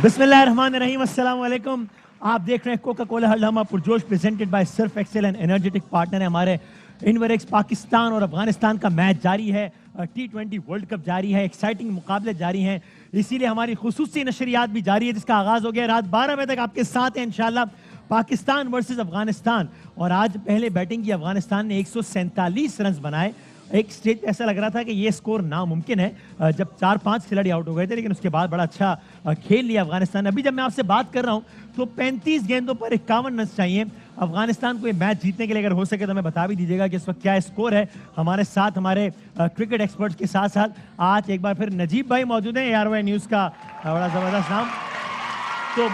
बिस्मिल्लाहिर्रहमानिर्रहीम, अस्सलाम वालेकुम। आप देख रहे हैं कोका कोला हल्लामा पुरजोश presented by Surf Excel and energetic partner है हमारे इनवरेक्स। पाकिस्तान और अफगानिस्तान का मैच जारी है, T20 वर्ल्ड कप जारी है, एक्साइटिंग मुकाबले जारी हैं, इसीलिए हमारी खुसूसी नशरियात भी जारी है जिसका आगाज हो गया रात 12 बजे तक आपके साथ है इंशाल्लाह। पाकिस्तान वर्सेस अफगानिस्तान, और आज पहले बैटिंग की अफगानिस्तान ने 147 रन बनाए। एक स्टेज पे ऐसा लग रहा था कि ये स्कोर नामुमकिन है जब 4-5 खिलाड़ी आउट हो गए थे, लेकिन उसके बाद बड़ा अच्छा खेल लिया अफगानिस्तान। अभी जब मैं आपसे बात कर रहा हूं तो 35 गेंदों पर 51 रन चाहिए अफगानिस्तान को ये मैच जीतने के लिए। अगर हो सके तो हमें बता भी दीजिएगा कि इस वक्त क्या स्कोर है। हमारे साथ हमारे क्रिकेट एक्सपर्ट्स के साथ साथ आज एक बार फिर नजीब भाई मौजूद हैं, ARY न्यूज़ का बड़ा ज़बरदस्त नाम। तो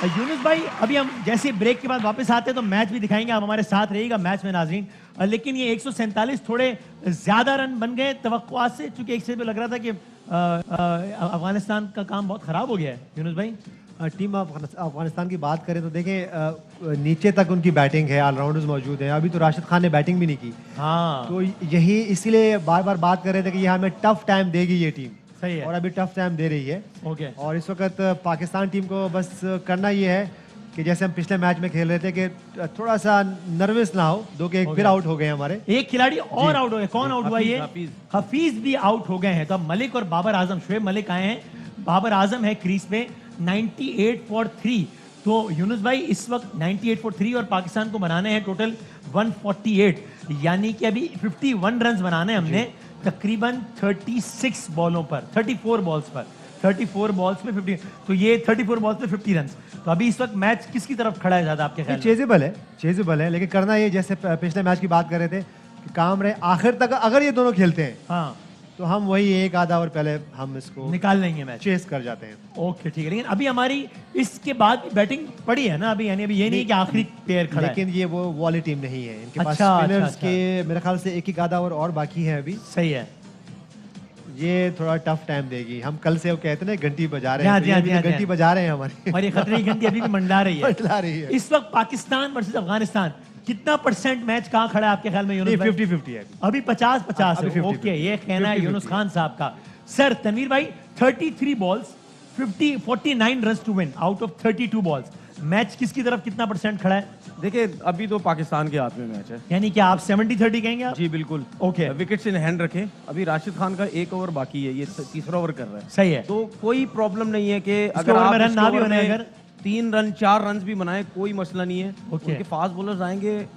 यूनुस भाई, अभी हम जैसे ब्रेक के बाद वापस आते हैं तो मैच भी दिखाएंगे, आप हमारे साथ रहिएगा मैच में नाज़रीन। लेकिन ये 147 थोड़े ज्यादा रन बन गए तवक्कुआत से, चूंकि एक स्टेज पे लग रहा था कि अफगानिस्तान का काम बहुत खराब हो गया है। यूनुस भाई, टीम अफगानिस्तान की बात करें तो देखें नीचे तक उनकी बैटिंग है, ऑलराउंडर्स मौजूद हैं। अभी तो राशिद खान ने बैटिंग भी नहीं की। हाँ, तो यही इसीलिए बार बार बात कर रहे थे कि ये हमें टफ टाइम देगी ये टीम। सही है, और अभी टफ टाइम दे रही है। ओके। और इस वक्त पाकिस्तान टीम को बस करना ये है कि जैसे हम पिछले मैच में खेल रहे थे कि थोड़ा सा नर्वस ना हो। 2 के 1 फिर आउट हो गए हमारे, एक खिलाड़ी और आउट हो गए। कौन आउट हुआ? ये हफीज भी आउट हो गए हैं। तो अब मलिक और बाबर आजम, शोएब मलिक आए हैं, बाबर आजम है क्रीज पे 98 फॉर 3। तो यूनुस भाई इस वक्त 98 फॉर 3 और पाकिस्तान को बनाने हैं टोटल 148, यानी कि अभी 51 रन बनाने हमने तकरीबन 36 बॉलों पर, 34 बॉल्स पर, 34 बॉल्स पे 50। तो ये 34 बॉल्स पे 50 रन। तो अभी इस वक्त मैच किसकी तरफ खड़ा है ज्यादा आपके ख्याल में? चेजेबल है, लेकिन करना ये जैसे पिछले मैच की बात कर रहे थे कि काम रहे आखिर तक। अगर ये दोनों खेलते हैं हाँ, तो हम वही एक आधा ओवर पहले हम इसको निकाल लेंगे, मैच चेस कर जाते हैं। ओके, ठीक है। लेकिन अभी हमारी इसके बाद बैटिंग पड़ी है ना अभी, यानी अभी ये नहीं कि आखिरी पेयर खड़ा है। लेकिन ये वो वाली टीम नहीं है, इनके पास अच्छा, स्पिनर्स अच्छा। के मेरे ख्याल से एक आधा ओवर और बाकी है अभी। सही है, ये थोड़ा टफ टाइम देगी। हम कल से वो कहते हैं घंटी बजा रहे हैं, घंटी बजा रहे हैं हमारी, और ये खतरे की घंटी अभी भी मंडला रही है। मंडला रही है। इस वक्त पाकिस्तान वर्सेस अफगानिस्तान कितना परसेंट मैच कहाँ खड़ा है आपके ख्याल में यूनुस भाई? 50-50 है अभी 50-50 है। ओके, ये कहना है यूनुस खान साहब का। सर तनवीर भाई, 33 balls 49 run to win out of 32 balls. Match किसकी तरफ कितना परसेंट खड़ा है? देखिए अभी तो पाकिस्तान के हाथ में मैच है, यानी कि आप 70-30 कहेंगे आप? जी बिल्कुल। ओके, विकेट्स इन हैंड रखें। अभी राशिद खान का 1 ओवर बाकी है, ये तीसरा ओवर कर रहा है। सही है, तो कोई प्रॉब्लम नहीं है कि अगर आप आप रन ना भी होने, अगर 3 रन 4 रन भी बनाए कोई मसला नहीं है। ओके, उनके फास्ट बॉलर्स आएंगे,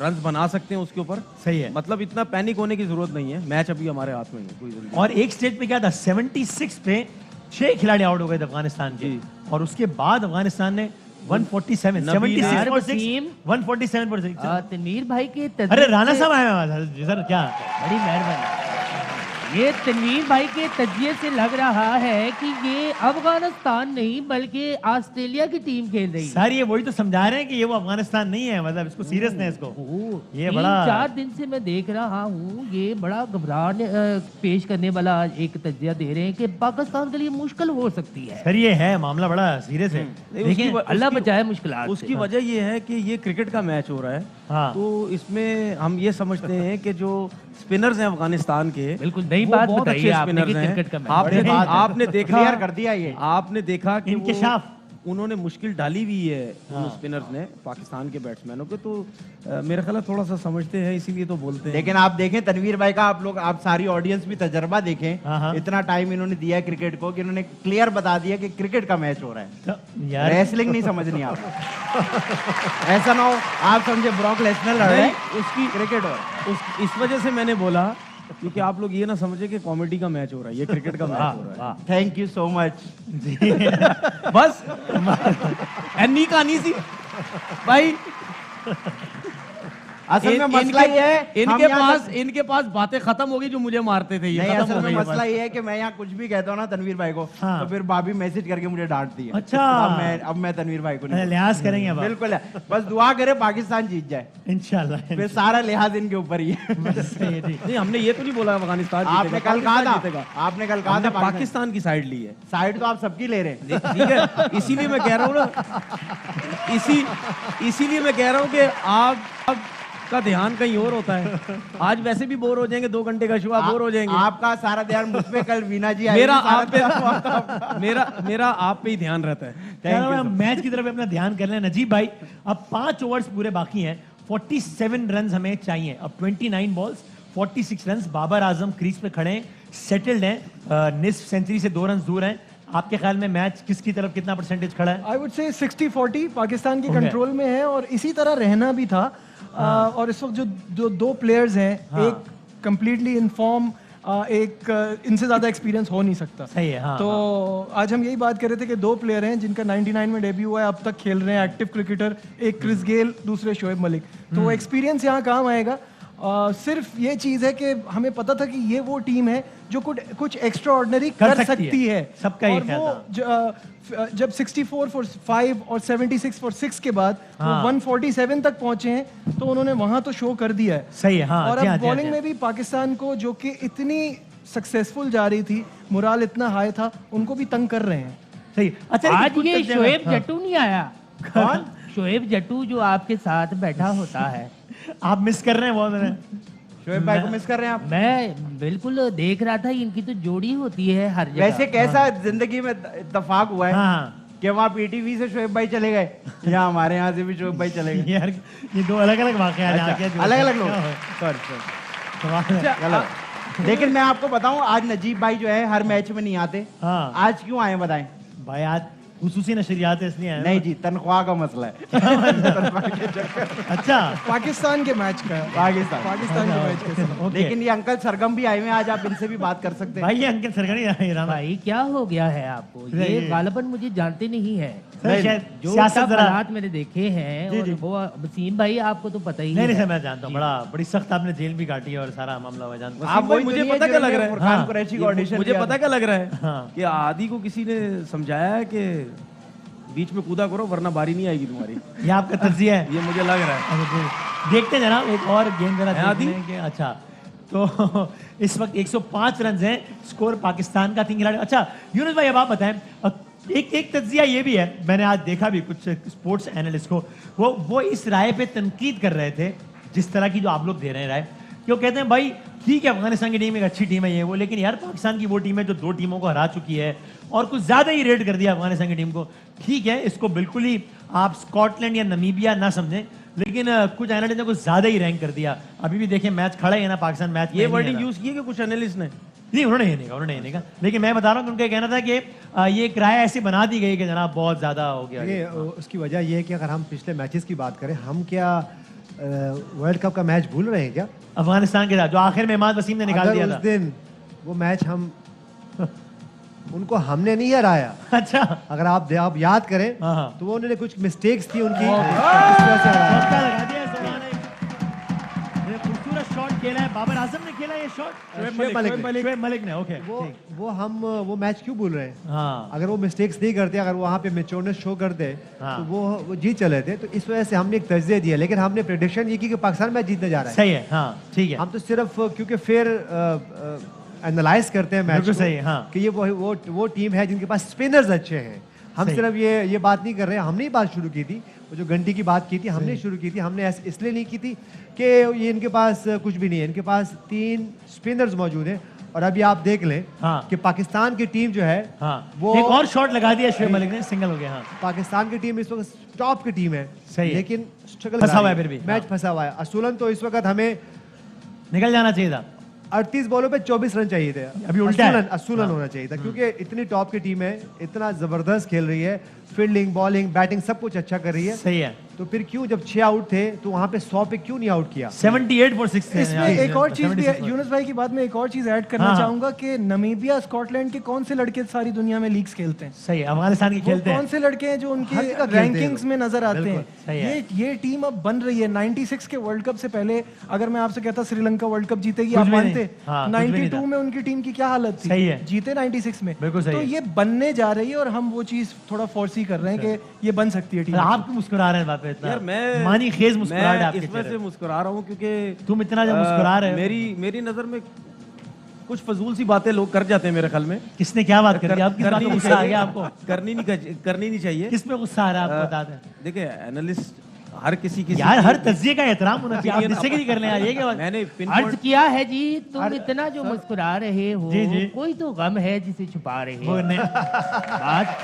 रन बना सकते हैं उसके ऊपर। सही है, मतलब इतना पैनिक होने की जरूरत नहीं है, मैच अभी हमारे हाथ में है, कोई जरूरत। और एक स्टेज पे क्या था, 76 पे 6 खिलाड़ी आउट हो गए थे अफगानिस्तान के, और उसके बाद अफगानिस्tan ने 147 तनवीर भाई के अरे राणा साहब आए जी सर, क्या बड़ी मेहरबानी। ये तनवीर भाई के तजिए से लग रहा है कि ये अफगानिस्तान नहीं बल्कि ऑस्ट्रेलिया की टीम खेल रही है। सर ये वही तो समझा रहे हैं कि ये वो अफगानिस्तान नहीं है, मतलब इसको सीरियसनेस को। ये बड़ा 4 दिन से मैं देख रहा हूँ, ये बड़ा घबराने पेश करने वाला एक तजिया दे रहे हैं कि पाकिस्तान के लिए मुश्किल हो सकती है। सर ये है मामला बड़ा सीरियस है। देखिए अल्लाह बचाए मुश्किल। उसकी वजह ये है कि ये क्रिकेट का मैच हो रहा है। हाँ, तो इसमें हम ये समझते हैं कि जो स्पिनर्स हैं अफगानिस्तान के, बिल्कुल नई बात बताइए आपने कि क्रिकेट का मैच। आपने देखा, क्लियर कर दिया ये। आपने देखा कि इंकशाफ उन्होंने मुश्किल डाली हुई है उन स्पिनर्स ने पाकिस्तान के बैट्समैनों को। तो मेरा ख्याल थोड़ा सा समझते हैं, इसीलिए तो बोलते हैं। लेकिन आप देखें तनवीर भाई का, आप सारी ऑडियंस भी तजर्बा देखें। हाँ। इतना टाइम इन्होंने दिया है क्रिकेट को कि इन्होंने क्लियर बता दिया कि क्रिकेट का मैच हो रहा है, यार रेसलिंग नहीं समझनी आप। ऐसा ना हो आप समझे ब्रॉक लेसनर लड़ रहे हैं, उसकी क्रिकेट हो रहा है। इस वजह से मैंने बोला क्योंकि आप लोग ये ना समझे कि कॉमेडी का मैच हो रहा है, ये क्रिकेट का मैच हो रहा है। Thank you so much. बस एनी कहानी सी भाई। असल में मसला ये है इनके पास बातें खत्म होगी जो मुझे मारते थे। ये नहीं, खत्म असल हो में गई है मसला बस। ये है कि मैं यहाँ कुछ भी कहता हूँ ना तनवीर भाई को, हाँ। तो फिर भाभी मैसेज करके मुझे डांटती है। अच्छा। अब मैं तनवीर भाई को नहीं लिहाज करेंगे अब आप। बिल्कुल है। बस दुआ करे पाकिस्तान जीत जाए, इंशाल्लाह। फिर सारा लिहाज इनके ऊपर ही है। सही है, ठीक। नहीं, हमने ये तो नहीं बोला अफगानिस्तान आपने जीतेगा, कल कहा पाकिस्तान था, जीतेगा। आपने कल कहा हमने था पाकिस्तान की साइड ली है। साइड तो आप सबकी ले रहे हैं। ठीक है, इसीलिए मैं कह रहा हूँ ना, इसीलिए मैं कह रहा हूँ कि आप का ध्यान कहीं और होता है। आज वैसे भी बोर हो जाएंगे, 2 घंटे का शो, आप बोर हो जाएंगे। आपका सारा ध्यान मुझ पे, कल वीना जी मेरा आएगी, सारा आप पे मेरा आप पे ही ध्यान रहता है। चलो हम मैच की तरफ अपना ध्यान कर लें। नजीब भाई, अब 5 ओवर्स पूरे बाकी हैं, 47 रन हमें चाहिए। अब 29 balls, 46 run. Babar Azam crease पे खड़े हैं, सेटल्ड हैं, निस्फ सेंचुरी से 2 रन दूर हैं। आपके ख्याल में मैच किसकी तरफ कितना परसेंटेज खड़ा है? आई वुड से 60-40 पाकिस्तान की Okay. कंट्रोल में है और इसी तरह रहना भी था। और इस वक्त जो 2 प्लेयर्स हैं, एक कंप्लीटली इन फॉर्म, एक इनसे ज्यादा एक्सपीरियंस हो नहीं सकता। सही है, हाँ, तो आज हम यही बात कर रहे थे कि 2 प्लेयर हैं जिनका 99 में डेब्यू हुआ है, अब तक खेल रहे हैं, एक्टिव क्रिकेटर, एक क्रिस गेल, दूसरे शोएब मलिक। तो एक्सपीरियंस यहाँ काम आएगा। सिर्फ ये चीज़ है कि हमें पता था कि ये वो टीम है जो कुछ एक्स्ट्रा ऑर्डिनरी कर सकती है। सबका ये और ख्याल वो जब 64 for 5 और 76 for 6 के बाद वो 147 तक पहुंचे हैं, तो उन्होंने वहां तो शो कर दिया है। सही है, हाँ। और जी हाँ, अब जी हाँ, बॉलिंग जी हाँ। में भी पाकिस्तान को, जो कि इतनी सक्सेसफुल जा रही थी, मोराल इतना हाई था, उनको भी तंग कर रहे हैं। सही। अच्छा, लेकिन आज कुछ ये तक जगह- शोएब हाँ। जट्टू नहीं आया। कौन? शोएब जट्टू जो आपके साथ बैठा होता है। आप मिस कर रहे हैं बहुत मैंने। शोएब भाई को मिस कर रहे हैं आप? मैं बिल्कुल देख रहा था, इनकी तो जोड़ी होती है हर जगह। वैसे कैसा जिंदगी में इत्तेफाक हुआ है हाँ कि वहाँ पीटीवी से शोएब भाई चले गए, या हमारे यहाँ से भी शोएब भाई चले गए? यार, ये 2 अलग-अलग वाक़े हैं। अच्छा, अलग-अलग लोग। चलो, लेकिन मैं आपको बताऊं, आज नजीब भाई जो है हर मैच में नहीं आते। हाँ। आज क्यों आए बताएं? भाई आज खुसूसी नशरियात है इसलिए आए हैं। नहीं जी, तनख्वाह का मसला है। अच्छा, पाकिस्तान के मैच का, पाकिस्तान के मैच के साथ। ओके। लेकिन ये अंकल सरगम भी आए हुए हैं, आज आप इनसे भी बात कर सकते हैं। भाई ये अंकित सरगनी है राम भाई। भाई क्या हो गया है आपको? ये नहीं। गालिबन मुझे जानते नहीं है। सर, शायद जो सियासत सब जरा हालात मैंने देखे हैं, जी, और जी। वो वसीम भाई आपको तो पता ही नहीं नहीं है। सर, मैं जानता हूँ, बड़ी सख्त आपने जेल भी काटी है और सारा मामला मैं जानता हूँ। आप वही मुझे दुनिया पता क्या लग जिन्होंने रहा है? फुरकान हाँ। कुरैशी का ऑडिशन मुझे दिया पता था। क्या लग रहा है हाँ। कि आदि को किसी ने समझाया है कि बीच में कूदा करो वरना बारी नहीं आएगी तुम्हारी। ये आपका तज्जिया है? ये मुझे लग रहा है। अच्छा, देखते हैं जनाब, एक और गेम जरा है आदि? देखते हैं कि अच्छा, तो इस वक्त 105 रन हैं, स्कोर पाकिस्तान का 3 खिलाड़ी। अच्छा यूनुस भाई, अब आप बताएं, एक तज्जिया ये भी है, मैंने आज देखा भी कुछ स्पोर्ट्स एनालिस्ट को, वो इस राय पे तनकीद कर रहे थे, जिस तरह की जो आप लोग दे रहे हैं राय, कि वो कहते हैं भाई ठीक है अफगानिस्तान की टीम एक अच्छी टीम है ये वो, लेकिन यार पाकिस्तान की वो टीम है जो 2 टीमों को हरा चुकी है और कुछ ज्यादा ही रेट कर दिया अफगानिस्तान की टीम को। ठीक है, इसको बिल्कुल ही आप स्कॉटलैंड या नमीबिया ना समझें, लेकिन कुछ एनालिस्ट ने कुछ ज्यादा ही रैंक कर दिया। अभी भी देखें मैच खड़ा है ना, पाकिस्तान मैच ये वर्डिंग यूज की कि कुछ एनालिस्ट ने? नहीं, उन्होंने ये नहीं कहा, लेकिन मैं बता रहा हूँ कि उनका कहना था कि ये एक राय ऐसी बना दी गई कि जनाब बहुत ज्यादा हो गया। ये उसकी वजह ये है कि अगर हम पिछले मैचेस की बात करें, हम क्या वर्ल्ड कप का मैच भूल रहे हैं क्या? अफगानिस्तान के साथ जो आखिर में इमाद वसीम ने निकाल अगर दिया उस था। दिन वो मैच हम उनको हमने नहीं हराया, अच्छा, अगर आप याद करें, हाँ, हाँ। तो वो उन्होंने कुछ मिस्टेक्स थी उनकी, इस वजह से हराया। मौका लगा दिया सुभान अल्लाह। ये खूबसूरत शॉट खेला है, बाबर आजम ने खेला ये शॉट, शोएब मलिक ने। ओके, ठीक। वो मैच क्यों भूल रहे हैं? हाँ, अगर वो मिस्टेक्स नहीं करते, अगर वहाँ पे मेच्योरनेस शो करते, हाँ। तो वो जीत चले थे। तो इस वजह से हमने एक तर्जीह दिया, लेकिन हमने प्रेडिक्शन ये की कि पाकिस्तान मैच जीतने जा रहा है। सही है, हाँ ठीक है। हम तो सिर्फ क्योंकि फिर एनालाइज करते हैं मैच बिल्कुल को, सही है, हाँ। कि ये वो टीम है जिनके पास स्पिनर्स अच्छे हैं। हम सही। सिर्फ ये बात नहीं कर रहे हैं, हमने ही बात शुरू की थी, वो जो घंटी की बात की थी हमने शुरू की थी। हमने ऐसे इसलिए नहीं की थी कि ये इनके पास कुछ भी नहीं है, इनके पास 3 स्पिनर्स मौजूद हैं। और अभी आप देख लें हाँ। कि पाकिस्तान की टीम जो है, हाँ, वो एक और शॉट लगा दिया शोएब मलिक ने, सिंगल हो गया। हाँ, पाकिस्तान की टीम इस वक्त टॉप की टीम है, सही है। लेकिन स्ट्रगल फंसा हुआ है फिर भी। मैच हाँ। फंसा हुआ है। असूलन तो इस वक्त हमें निकल जाना चाहिए था। 38 बॉलों पे 24 रन चाहिए थे। अभी उल्टा है। असूलन होना चाहिए था, क्योंकि इतनी टॉप की टीम है, इतना जबरदस्त खेल रही है, फील्डिंग, बॉलिंग, बैटिंग सब कुछ अच्छा कर रही है। सही है। तो फिर क्यों जब 6 आउट थे तो वहां पे 100 पे क्यों नहीं आउट किया? 78 for 6 थे इसमें एक और चीज भी है, 76 यूनुस भाई की बात में एक और चीज ऐड करना हाँ, हाँ। चाहूंगा कि नमीबिया स्कॉटलैंड के कौन से लड़के सारी दुनिया में लीग्स खेलते हैं? सही है, अफगानिस्तान के वो खेलते कौन हैं। से लड़के हैं जो उनके हर जगह खेलते हैं रैंकिंग्स वो। में नजर आते हैं? सही है। ये टीम अब बन रही है। 96 के वर्ल्ड कप से पहले अगर मैं आपसे कहता श्रीलंका वर्ल्ड कप जीतेगी, कुछ आप भी नहीं। मानते? हाँ, कुछ भी नहीं 92 था। में उनकी टीम की क्या हालत थी? सही है। जीते 96 में। बिल्कुल सही तो है। ये बनने जा रही है और हम वो चीज थोड़ा फोर्सी कर रहे हैं कि ये बन सकती है टीम। आप क्यों मुस्कुरा रहे हैं बात पे इतना? यार मैं मानी खेज मुस्कुराहट है मैं आपके इसमें चेहरे से पे। मुस्कुरा रहा हूँ क्योंकि तुम इतना जब मुस्कुरा रहे हो। मेरी नजर में कुछ फजूल सी बातें लोग कर जाते हैं मेरे ख्याल में। किसने क्या बात करी? आप किस बात करनी पे नहीं गुस्सा आ गया आपको? करनी नहीं चाहिए। किस पे गुस्सा आ रहा है आपको बता दें। देखिए एनालिस्ट हर किसी यार हर तज्जिए का एहतराम होना चाहिए। आप opinion जिससे की कर लें यार, ये क्या बात? मैंने अर्ज pinpoint- किया है जी, तुम इतना जो मुस्कुरा रहे हो, जी, जी। कोई तो गम है जिसे छुपा रहे वो हो। ने- बात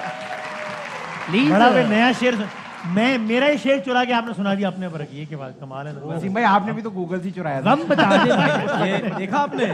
प्लीज बड़ा कोई नया शेर मैं मेरा ही शेर चुरा के आपने सुना दिया अपने पर। ये क्या बात, कमाल है ना। वसीम भाई आपने भी तो गूगल से चुराया था। गम बता दे भाई। ये देखा आपने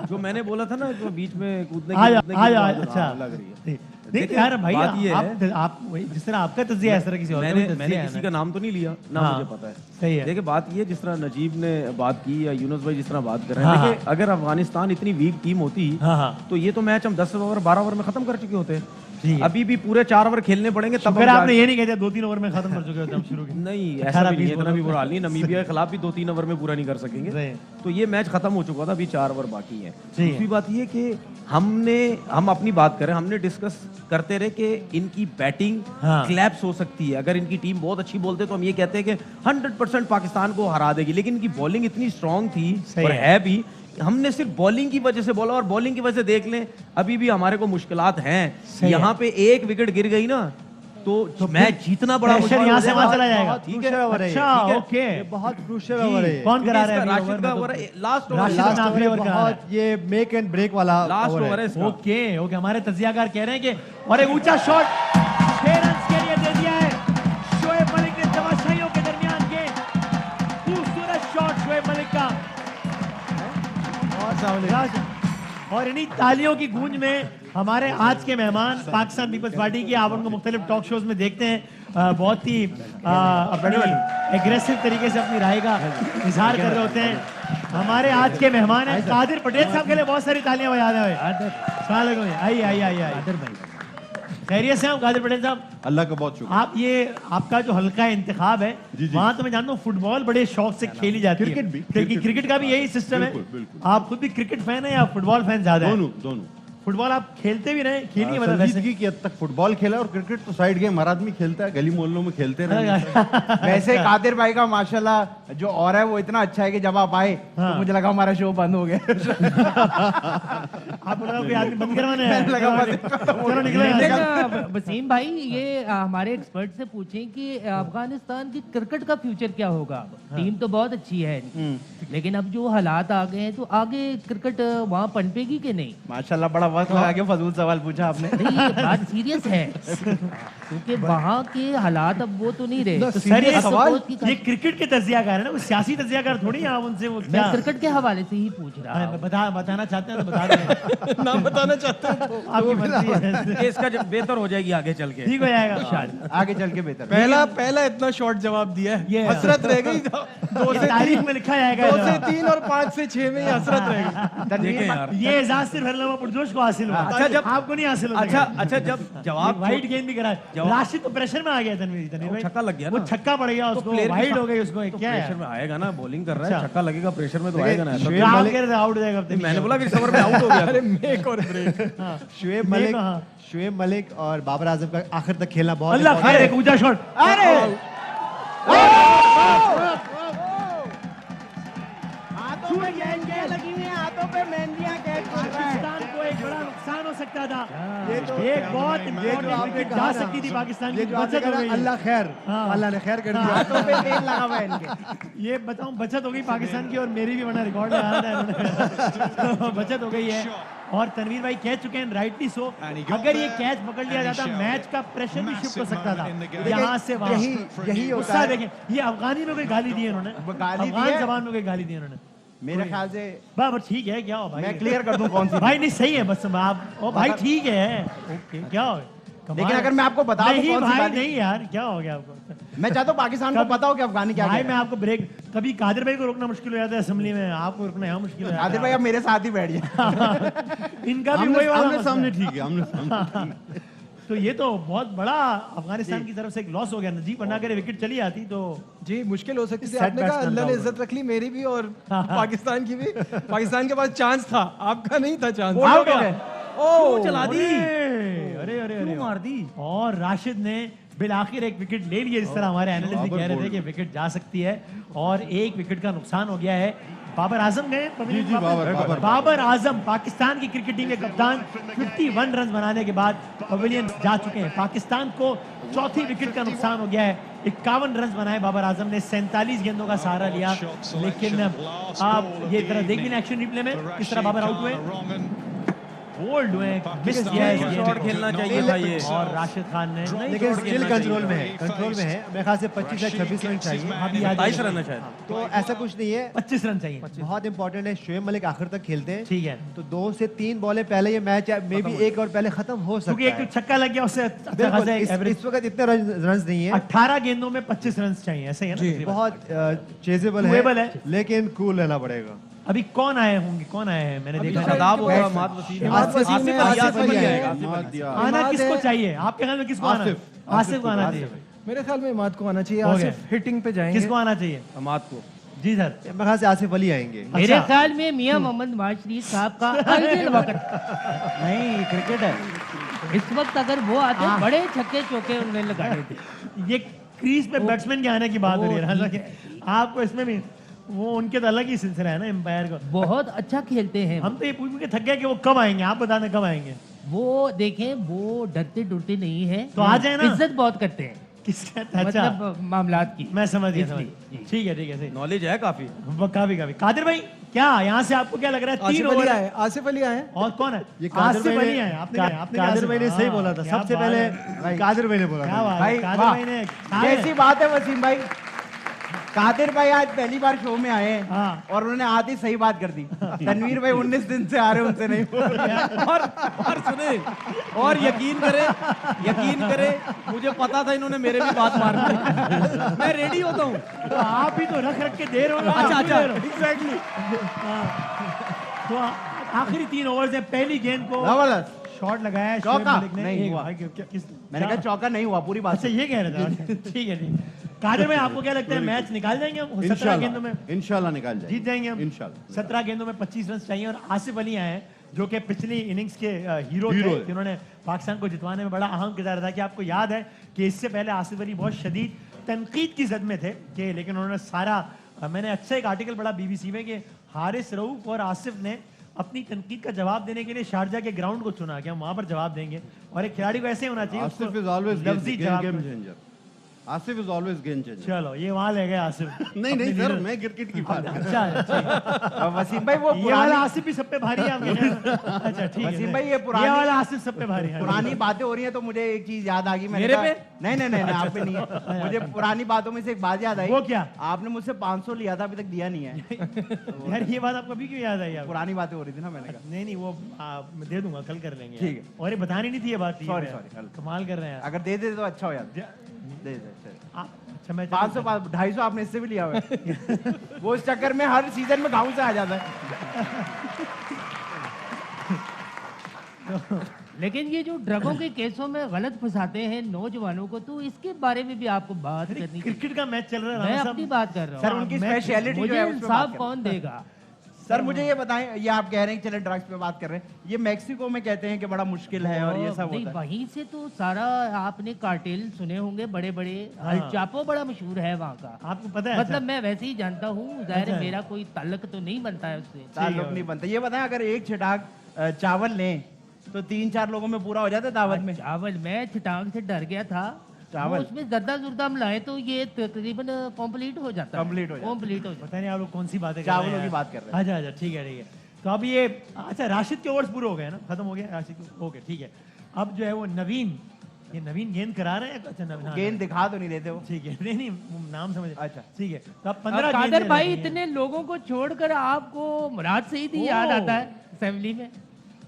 जो मैंने बोला था ना, जो बीच में कूदने आ जा कूदने आ जा, बात अच्छा लग रही है। नहीं देखिए, यार भाई, बात ये है- आप वही जिस तरह आपका तज्जिया है, इस तरह किसी और का भी मैंने तज्जिया है किसी ना। का नाम तो नहीं लिया ना, हाँ, मुझे पता है। सही है। देखिए बात ये, जिस तरह नजीब ने बात की या यूनुस भाई जिस तरह बात कर रहे हैं, हाँ, देखिए अगर अफगानिस्तान इतनी वीक टीम होती हाँ हाँ तो ये तो मैच हम 10 ओवर 12 ओवर में खत्म कर चुके होते। ठीक है। अभी भी पूरे 4 ओवर खेलने पड़ेंगे तब अगर हम आपने जा- ये नहीं कहते 2-3 ओवर में खत्म कर चुके होते हम शुरू की। नहीं ऐसा 18, भी नहीं है, 20 इतना भी बुरा हाल नहीं। नमीबिया के खिलाफ भी 2-3 ओवर में पूरा नहीं कर सकेंगे। सही। तो ये मैच खत्म हो चुका था, अभी 4 ओवर बाकी है। सही है। दूसरी बात ये कि हम अपनी बात करें, हमने डिस्कस करते रहे कि इनकी बैटिंग हाँ। क्लैप्स हो सकती है। अगर इनकी टीम बहुत अच्छी बोलते तो हम ये कहते हैं कि 100% पाकिस्तान को हरा देगी, लेकिन इनकी बॉलिंग इतनी स्ट्रांग थी सही और है। है भी। हमने सिर्फ बॉलिंग की वजह से बोला, और बॉलिंग की वजह से देख लें अभी भी हमारे को मुश्किलात हैं। सही है। यहाँ पे एक विकेट गिर गई ना तो मैच जीतना बड़ा प्रेशर मुश्किल यहाँ हो से जाएगा। वहाँ चला जाएगा। बहुत crucial over है ये। अच्छा, ठीक है। ओके। ये बहुत क्रूशियल ओवर है ये। कौन करा रहा है राशिद अभी का ओवर ओवर में? है, लास्ट ओवर राशिद लास्ट में आखिरी ओवर ओवर करा रहा है। बहुत ये मेक एंड ब्रेक वाला लास्ट ओवर ओवर है है। इसका। ओके ओके, हमारे तजियाकार कह रहे हैं कि और एक ऊंचा शॉट 6 रन के लिए दे दिया है शोएब मलिक ने तमाशाइयों के दरमियान के। खूबसूरत शॉट शोएब मलिक का। और इन्हीं तालियों की गूंज में हमारे आज के मेहमान पाकिस्तान पीपल्स पार्टी की, आप उनको मुख्तलिफ टॉक शोज में देखते हैं, बहुत ही बड़ी एग्रेसिव तरीके से अपनी राय का इजहार कर रहे होते हैं। हमारे आज के मेहमान हैं कादिर पटेल साहब, के लिए बहुत सारी तालियां बजा दें भाई। आइए आइए आइए कादिर भाई, खैरियत से आप कादिर पटेल साहब? अल्लाह का बहुत शुक्र। आप ये आपका जो हल्का इंतखाब है, जी, जी। वहाँ तो मैं जानता हूँ फुटबॉल बड़े शौक से खेली जाती है। क्रिकेट भी, क्योंकि क्रिकेट का भी यही सिस्टम है। बिल्कुल, बिल्कुल। आप खुद भी क्रिकेट फैन है या फुटबॉल फैन ज्यादा है? दोनों दोनों। फुटबॉल आप खेलते भी रहे, खेलिए मतलब वैसे। संजीदगी की हद तक फुटबॉल खेला और क्रिकेट तो साइड गेम हर आदमी खेलता है, गली मोहल्लों में खेलते रहे। वैसे कादिर भाई का माशाल्लाह जो और है वो इतना अच्छा है कि जब आप आए हाँ। तो मुझे लगा हमारा शो बंद हो गया। आप बोला कोई आदमी बंद करवाने मैंने लगा आया। चलो निकलो यहाँ से। लेकिन वसीम भाई, ये हमारे एक्सपर्ट से पूछें कि अफगानिस्तान की क्रिकेट का फ्यूचर क्या होगा? टीम तो बहुत अच्छी है इनकी, लेकिन अब जो हालात आ गए हैं तो आगे क्रिकेट वहाँ पनपेगी कि नहीं? माशाल्लाह बड़ा वक्त लगा के फजूल सवाल पूछा आपने। नहीं, ये बात सीरियस है क्योंकि वहाँ के हालात अब वो तो नहीं रहे। तो सर ये अब सवाल, suppose कि ये क्रिकेट के तजियाकार है ना, वो सियासी तजियाकार थोड़ी है। आप उनसे वो मैं क्या क्रिकेट के हवाले से ही पूछ रहा हूँ। बताना चाहते हैं तो बता दें। नाम बताना चाहते हैं तो आपकी मर्जी है। ये इसका जब बेहतर हो जाएगी आगे चल के। ठीक हो जाएगा। आगे चल के बेहतर। पहला इतना शॉर्ट जवाब दिया ये है, हसरत रह गई। ये तारीख में लिखा जाएगा। 2 ये से जवाब। 3 और 5 से 6 में ये हसरत रह गई। देखें यार। ये एजाज सिर्फ हरलमा पुरजोश को हासिल हुआ। अच्छा, जब- आपको नहीं हासिल होता। अच्छा जब जवाब वाइड गेंद भी करा। राशिद तो प्रेशर में आ गया तनवीर भाई। छक्का लग गया वो ना। छक्का पड़ गया उसको, प्लेयर वाइड हो गई उसको। क्या प्रेशर है? में आएगा ना, बॉलिंग कर रहा है, अच्छा। छक्का लगेगा प्रेशर में तो आएगा ना। ऐसा शुएब तो- आप मलिक- कह रहे थे आउट हो जाएगा। अब मैंने बोला कि इस ओवर में आउट हो गया। अरे मेक और ब्रेक। शुएब ये मलिक, तो हाँ। शुएब मलिक और बाबर आजम का आखिर तक खेलना बहुत अल्लाह important खैर, है। एक ऊंचा शॉट। पाकिस्तान को एक बड़ा नुकसान हो सकता था। एक बहुत ये जो इम्पोर्टेंट आपने विकेट कहा जा ना, सकती थी पाकिस्तान ये की। जो आपने बचत हो कहा गई ना, है। अल्लाह खैर, हाँ। अल्लाह ने खैर कर दिया। हाथों पे तेल लगा हुआ है इनके। ये बताऊं, बचत हो गई पाकिस्तान की, और मेरी भी, वरना रिकॉर्ड लगाया था इन्होंने। तो बचत हो गई है। और तनवीर भाई कह चुके हैं, राइटली सो, अगर ये कैच पकड़ लिया जाता मैच का प्रेशर भी शिफ्ट हो सकता था यहाँ से वहाँ। यही होता गुस्सा है। देखें, ये अफगानी में कोई गाली दी है इन्होंने, गाली दी अफगान है। जबान में कोई गाली दी है इन्होंने। मेरे ख्याल से बस ठीक है, क्या हो भाई? मैं क्लियर कर दूं कौन सी। भाई नहीं सही है, बस आप ओ भाई ठीक है, ओके, क्या हो? कमाल लेकिन है। अगर मैं आपको बता दूं नहीं कौन सी भाई गाली- नहीं यार, क्या हो गया आपको? मैं चाहता हूँ पाकिस्तान को पता हो कि अफगानी क्या भाई कह मैं रहे हैं। आपको ब्रेक, कभी कादिर भाई को रोकना मुश्किल हो जाता है असेंबली में, आपको रोकना यहाँ मुश्किल हो जाता आदिल है। भाई अब मेरे साथ ही बैठ जाए। इनका भी वही वाला आमने मसला सामने है। ठीक है, आमने सामने। तो ये तो बहुत बड़ा अफगानिस्तान की तरफ से एक लॉस हो गया नजीब, वरना अगर विकेट चली आती तो जी मुश्किल हो सकती थी। Set आपने कहा batsman अल्लाह ने का इज्जत रख ली, मेरी भी और पाकिस्तान की भी। पाकिस्तान के पास चांस था, आपका नहीं था चांस। आउट हो गए। क्यों चला दी? अरे अरे अरे मार दी? और राशिद ने बिल आखिर एक विकेट ले लिए, जिस तरह हमारे एनालिस्ट भी कह रहे थे कि विकेट जा सकती है, और एक विकेट का नुकसान हो गया है। बाबर आजम गए, जी, बाबर बाबर आजम पाकिस्तान की क्रिकेट टीम के कप्तान 51 रन बनाने के बाद पवेलियन जा चुके हैं। पाकिस्तान को चौथी विकेट का नुकसान हो गया है। 51 रन बनाए बाबर आजम ने, 47 गेंदों का सहारा लिया, लेकिन आप ये तरह देख भी एक्शन रिप्ले में किस तरह बाबर आउट हुए, बोल्ड हुए, मिस किया है ये शॉट खेलना चाहिए था ये। और राशिद खान ने लेकिन स्टिल कंट्रोल में है, कंट्रोल में है। मेरे ख्याल से 25 या 26 रन चाहिए। अभी आज 22 रन है शायद। तो ऐसा कुछ नहीं है, 25 रन चाहिए। बहुत इंपॉर्टेंट है। शोएब मलिक आखिर तक खेलते हैं, ठीक है, तो 2 से 3 बॉलें पहले ये मैच मे बी एक और पहले खत्म हो सकता क्योंकि एक है। तो छक्का लग गया, उससे अच्छा बिल्कुल, खासा एक एवरेज। इस वक्त इतने रन नहीं है, 18 गेंदों में 25 रन चाहिए, ऐसे ही है ना तकरीबन? बहुत चेजेबल Doable है, है। लेकिन कूल रहना पड़ेगा। अभी कौन आए होंगे, कौन आए हैं? मैंने देखा शादाब होगा, बैट्समैन। माद वसीम इमाद वसीम आसिफ है, अली, आसिफ अली है। आएगा, आसिफ मार अली। दिया। आना इमाद किसको है। चाहिए आपके ख्याल में? किसको आना? आसिफ को आना चाहिए। मेरे ख्याल में इमाद को आना चाहिए। हो गया। आसिफ हिटिंग पे जाएंगे। किसको आना चाहिए? अमाद को। जी सर। मेरे ख्याल से आसिफ अली आएंगे। मेरे अच्छा। ख्याल में मियां मोहम्मद नवाज शरीफ साहब का आइडियल वक्त नहीं क्रिकेट है। इस वक्त अगर वो आते बड़े छक्के चौके उन्होंने लगाए थे। ये क्रीज पे बैट्समैन के आने की बात हो रही है, हालांकि आपको इसमें भी वो उनके तो अलग ही सिलसिला है ना एम्पायर को। बहुत अच्छा खेलते हैं। हम तो ये पूछ के थक गए कि वो कब आएंगे, आप बताने कब आएंगे? वो देखें, वो डरते डरते नहीं है, तो आ जाए ना। इज्जत बहुत करते हैं, किसका? अच्छा, मतलब मामलात की। मैं समझ गया, इसलिए, समझ गया। ठीक है सही। नॉलेज है काफी। काफी काफी। कादिर भाई, क्या यहाँ से आपको क्या लग रहा है? 3 आसिफ अली ओवर आए, आसिफ अली आए। और कौन है? ये कादिर आसिफ भाई अली ने- है। आपने कादिर भाई ने सही बोला था, क्या सबसे बात पहले है। कादिर भाई ने बोला क्या था। बात है, भाई, कादिर वाह। भाई ने कैसी बात है वसीम भाई। कादिर भाई आज पहली बार शो में आए हैं हाँ। और उन्होंने आते ही सही बात कर दी। तनवीर भाई 19 दिन से आ रहे हैं, उनसे नहीं हो रहा। और सुने, और यकीन करे मुझे पता था इन्होंने मेरे भी बात मारनी। मैं रेडी होता हूँ। तो आप भी तो रख के दे रहे हो। अच्छा एग्जैक्टली। तो आखिरी 3 ओवर्स है, पहली गेंद को जबरदस्त। शॉट लगाया है चौका? शोएब मलिक ने। नहीं एक हुआ। भाई, मैंने कहा चौका नहीं हुआ, पूरी बात अच्छा ये कह रहे थे। ठीक है ठीक। कादिर भाई, आपको क्या लगता है मैच निकाल जाएंगे हम 17 गेंदों में? इंशाल्लाह निकाल जाएंगे। जीत जाएंगे हम इंशाल्लाह। 17 गेंदों में 25 रन चाहिए। और आसिफ अली आए हैं जो कि पिछली इनिंग्स के हीरो थे, हीरो। जिन्होंने पाकिस्तान को जितवाने में बड़ा अहम किरदार अदा किया। आपको याद है कि इससे पहले आसिफ अली बहुत शदीद तनकीद की जद में थे कि, लेकिन उन्होंने सारा मैंने अच्छा एक आर्टिकल पढ़ा बीबीसी में कि हारिस रऊफ और आसिफ ने अपनी तनकीद का जवाब देने के लिए शारजा के ग्राउंड को चुना कि हम वहां पर जवाब देंगे। और एक खिलाड़ी को ऐसे होना चाहिए, आसिफ उसको इज ऑलवेज लफ्जी जवाब गेम में- changer. Asif is always game changer. चलो ये वहां ले गए आसिफ। नहीं नहीं सर, मैं क्रिकेट की बात कर रहा हूं। अच्छा अच्छा। अब वसीम भाई वो ये वाला पुरानी आसिफ भी सब पे भारी है आपके ख्याल में? अच्छा ठीक है। वसीम भाई, ये पुरानी- ये वाला आसिफ सब पे भारी है। पुरानी बातें हो रही हैं तो मुझे एक चीज याद आ गई। मैंने मेरे कहा- पे? नहीं आप पे नहीं है। मुझे पुरानी बातों में से एक बात याद आई। वो क्या? आपने मुझसे 500 लिया था, अभी तक दिया नहीं है। यार ये बात आपको अभी क्यों याद आई? आपको? पुरानी बातें हो रही थी ना, मैंने कहा नहीं वो मैं दे दूंगा, कल कर लेंगे। ठीक है। और ये बतानी नहीं थी ये बात। Sorry, ये sorry, कल। कमाल कर रहे हैं यार। अगर दे दे तो अच्छा हो यार। दे अच्छा मैं 500 250 आपने इससे भी लिया हुआ है। वो इस चक्कर में हर सीजन में गाँव से आ जाता है। लेकिन ये जो ड्रगों के केसों में गलत फंसाते हैं नौजवानों को, तो इसके बारे में भी आपको बात करनी चाहिए। क्रिकेट का मैच चल रहा है मैं राणा अपनी साहब। बात कर रहा सर हूँ। उनकी मैं- स्पेशलिटी जो मुझे है उस पे बात इंसाफ करें। कौन देगा? सर मुझे ये बताएं, ये आप कह रहे हैं चले ड्रग्स पे बात कर रहे हैं, ये मैक्सिको में कहते हैं कि बड़ा मुश्किल है और ये सब नहीं, होता है। वहीं से तो सारा आपने कार्टेल सुने होंगे बड़े बड़े। अल चापो बड़ा मशहूर है वहाँ का। आपको पता है? मतलब मैं वैसे ही जानता हूँ, जाहिर है अच्छा। मेरा कोई ताल्लुक तो नहीं बनता है उससे। ताल्लुक नहीं बनता। ये बताएं, अगर एक छिटाक चावल लें तो 3-4 लोगों में पूरा हो जाता है दावत में। चावल मैं छिटांग से डर गया था। चावल? वो उसमें जर्दा जुर्दा मिलाए तो ये तकरीबन कंप्लीट हो जाता है। Complete हो जाता है। कंप्लीट हो जाता पता नहीं आप लोग कौन सी बातें कर चावलों रहे हैं की यार। बात कर रहे हैं। अच्छा ठीक है। तो अब ये अच्छा राशिद के ओवर्स पूरे हो गए ना, खत्म हो गया राशिद के। ओके ठीक है। अब जो है वो नवीन, ये नवीन गेंद करा रहे हैं। अच्छा नवीन, हाँ, गेंद दिखा तो नहीं देते वो। ठीक है। नहीं नाम समझ। अच्छा। ठीक है। तो अब है। 15 अब गेंदें कादर भाई रहती हैं। इतने लोगों को छोड़कर आपको मुराद सईद ही याद आता है असेंबली में।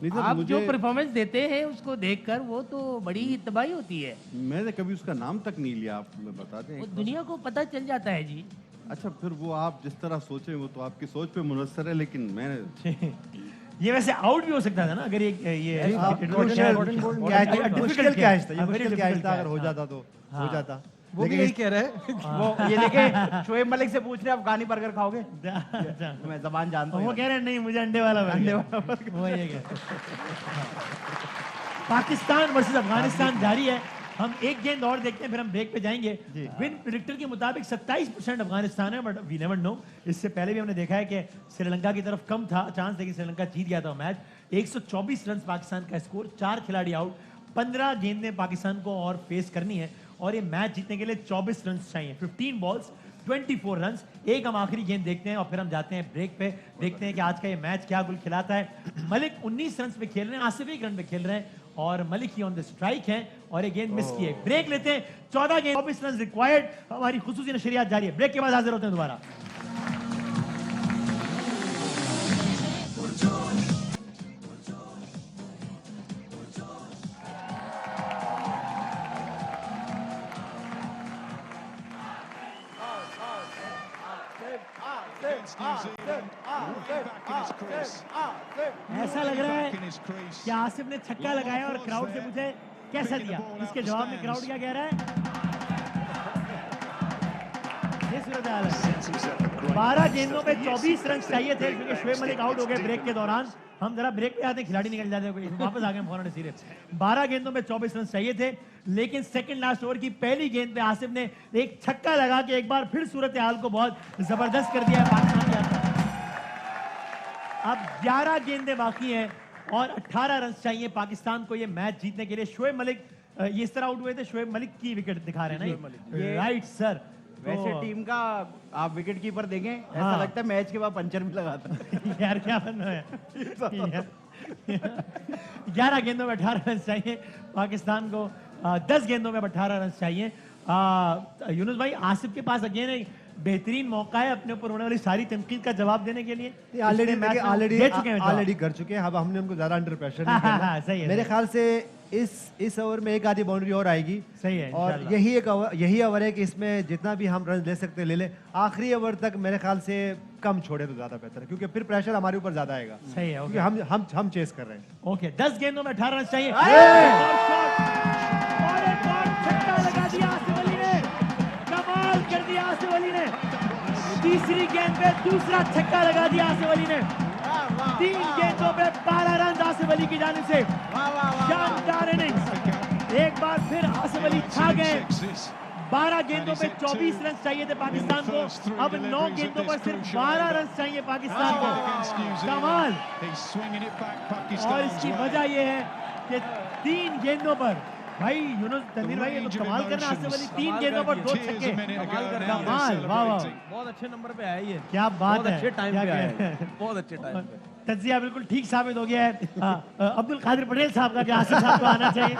नहीं सर, आप जो मुझे परफॉर्मेंस देते हैं उसको देखकर वो तो बड़ी तबाही होती है, मैंने कभी उसका नाम तक नहीं लिया, आप बता दें वो एक बार। दुनिया को पता चल जाता है जी। अच्छा, फिर वो आप जिस तरह सोचे वो तो आपकी सोच पे मुनस्सर है, लेकिन मैं ये वैसे आउट भी हो सकता था ना, अगर ये मुश्किल कैच था, ये मुश्किल कैच था, अगर हो हाँ। जाता तो हो जाता। वो भी यही कह रहा है। वो ये देखे शोएब मलिक से पूछ रहे हैं अफगानी बर्गर खाओगे? अच्छा। मैं जबान जानता वो हूँ। कह रहे हैं नहीं मुझे अंडे वाला वो ये कह पाकिस्तान वर्सेस अफगानिस्तान जारी है। हम एक गेंद और देखते हैं फिर हम ब्रेक पे जाएंगे। विन प्रेडिक्टर के मुताबिक 27% अफगानिस्तान है, बट वी नेवर नो। इससे पहले भी हमने देखा है कि श्रीलंका की तरफ कम था चांस, लेकिन श्रीलंका जीत गया था मैच। 124 रन पाकिस्तान का स्कोर, 4 खिलाड़ी आउट, 15 गेंदें पाकिस्तान को और फेस करनी है और ये मैच जीतने के लिए 24 रन चाहिए। 15 बॉल्स 24 रन। एक हम आखिरी गेंद देखते हैं और फिर हम जाते हैं ब्रेक पे, देखते हैं कि आज का ये मैच क्या गुल खिलाता है। मलिक 19 रन पे खेल रहे हैं, आसिफ 1 रन पे खेल रहे हैं और मलिक ही ऑन द स्ट्राइक है और ये गेंद मिस की है। ब्रेक लेते हैं, 14 गेंद 24 रन रिक्वायर्ड। हमारी खुसूसी नशरियात जारी है, ब्रेक के बाद हाजिर होते हैं दोबारा। ऐसा लग रहा है कि आसिफ ने छक्का लगाया और क्राउड से पूछे कैसा दिया, इसके जवाब में क्राउड क्या कह रहा है? ये सूरत हाल है। 12 गेंदों पे 24 रन चाहिए थे क्योंकि शोएब मलिक आउट हो गए ब्रेक के दौरान। हम जरा ब्रेक पे आते हैं, खिलाड़ी निकल जाते हैं, वापस आ गए हम फौरन सीरीज। 12 गेंदों पे 24 रन चाहिए थे, लेकिन सेकंड लास्ट ओवर की पहली गेंद पे आसिफ ने एक छक्का लगा के एक बार फिर सूरत हाल को बहुत जबरदस्त कर दिया है पाकिस्तान के अंदर। अब 11 गेंदें बाकी हैं और 18 रन चाहिए पाकिस्तान को ये मैच जीतने के लिए। शोएब मलिक ये इस तरह आउट हुए थे, शोएब मलिक की विकेट दिखा रहे हैं ना, राइट सर। वैसे टीम का आप विकेट कीपर देखें, ऐसा हाँ। लगता है मैच के बाद पंचर भी लगाता है। यार क्या बन रहा है 11 गेंदों में 18 रन चाहिए पाकिस्तान को, 10 गेंदों में 18 रन चाहिए। यूनुस भाई, आसिफ के पास अगेन एक बेहतरीन मौका है अपने ऊपर होने वाली सारी तनकीद का जवाब देने के लिए। ऑलरेडी कर चुके हैं। अब हमने उनको ज्यादा अंडर प्रेशर नहीं करना। सही है। मेरे ख्याल से इस ओवर में एक आधी बाउंड्री और आएगी। सही है, और यही ओवर है कि इसमें जितना भी हम रन ले सकते हैं ले ले। आखिरी ओवर तक मेरे ख्याल से कम छोड़े तो ज्यादा बेहतर है, क्योंकि फिर प्रेशर हमारे ऊपर ज्यादा आएगा। सही है, क्योंकि हम चेस कर रहे हैं। ओके, 10 गेंदों में 18 रन चाहिए। और एक और छक्का लगा दिया आसिफ अली ने, कमाल कर दिया आसिफ अली ने। तीसरी गेंद पे दूसरा छक्का लगा दिया आसिफ अली ने। 3 गेंदों पे 12 रन आसिफ अली की जानिब से। शानदार इनिंग्स, एक बार फिर आसिफ अली छा गए। 12 गेंदों पे 24 रन चाहिए थे पाकिस्तान को, अब 9 गेंदों पर सिर्फ 12 रन चाहिए पाकिस्तान को। कमाल। और इसकी वजह यह है कि 3 गेंदों पर, भाई यूनुस तनवीर भाई, ये तो कमाल करना आसिफ अली, 3 गेंदों पर 2 छक्के, कमाल। वाह वाह, बहुत अच्छे नंबर पे आया ये, क्या बात बहुत है, अच्छे टाइम क्या पे आया कह- ये, बहुत अच्छे टाइम पे। तज्जिया बिल्कुल ठीक साबित हो गया है अब्दुल कादिर पटेल साहब का कि आसिफ साहब को आना चाहिए।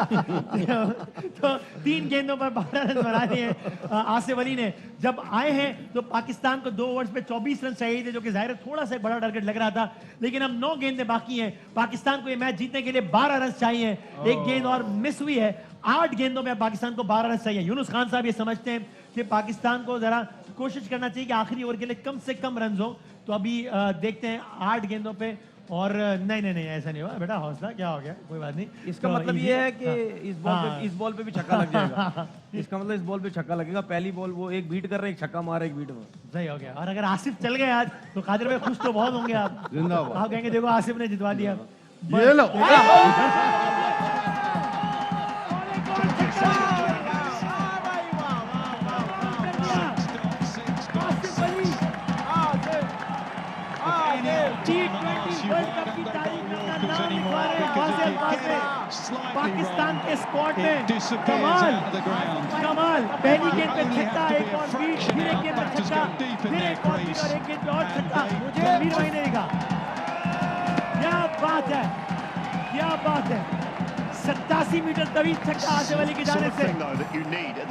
तो 3 गेंदों पर 12 रन बना दिए आसिफ अली ने। जब आए हैं तो पाकिस्तान को 2 ओवर्स पे 24 रन चाहिए थे, जो कि जाहिर है थोड़ा सा बड़ा टारगेट लग रहा था, लेकिन अब 9 गेंदें बाकी हैं। पाकिस्तान को ये मैच जीतने के लिए 12 रन चाहिए। एक गेंद और मिस हुई है। 8 गेंदों में पाकिस्तान को 12 रन चाहिए। यूनुस खान साहब ये समझते हैं कि पाकिस्तान को जरा कोशिश करना चाहिए कि आखिरी ओवर के लिए कम से कम रन हो। तो अभी देखते हैं 8 गेंदों पे, और नहीं ऐसा नहीं हुआ बेटा, हौसला, क्या हो गया, कोई बात नहीं। इसका तो मतलब easy- ये है कि हाँ। इस बॉल पे भी छक्का लग जाएगा। इसका मतलब इस बॉल पे छक्का लगेगा। पहली बॉल वो एक बीट कर रहे हैं, एक छक्का मारा, एक बीट में सही हो गया। और अगर आसिफ चल गए आज तो कादिर भाई खुश तो बहुत होंगे आप। जिंदाबाद। आप कहेंगे देखो आसिफ ने जितवा दिया। ये लो। T20 वर्ल्ड कप की तारीख में अपना नाम लिखवा रहे हैं वाज़े अल्फाज़ में पाकिस्तान के स्क्वाड में। कमाल कमाल, पहली गेंद पे छक्का, एक और बीट, फिर एक गेंद पे छक्का, फिर एक और बीट और एक गेंद पे और छक्का। रणवीर भाई ने देखा, क्या बात है, क्या बात है। 87 मीटर तवीज छक्का आसिफ अली की जानिब से।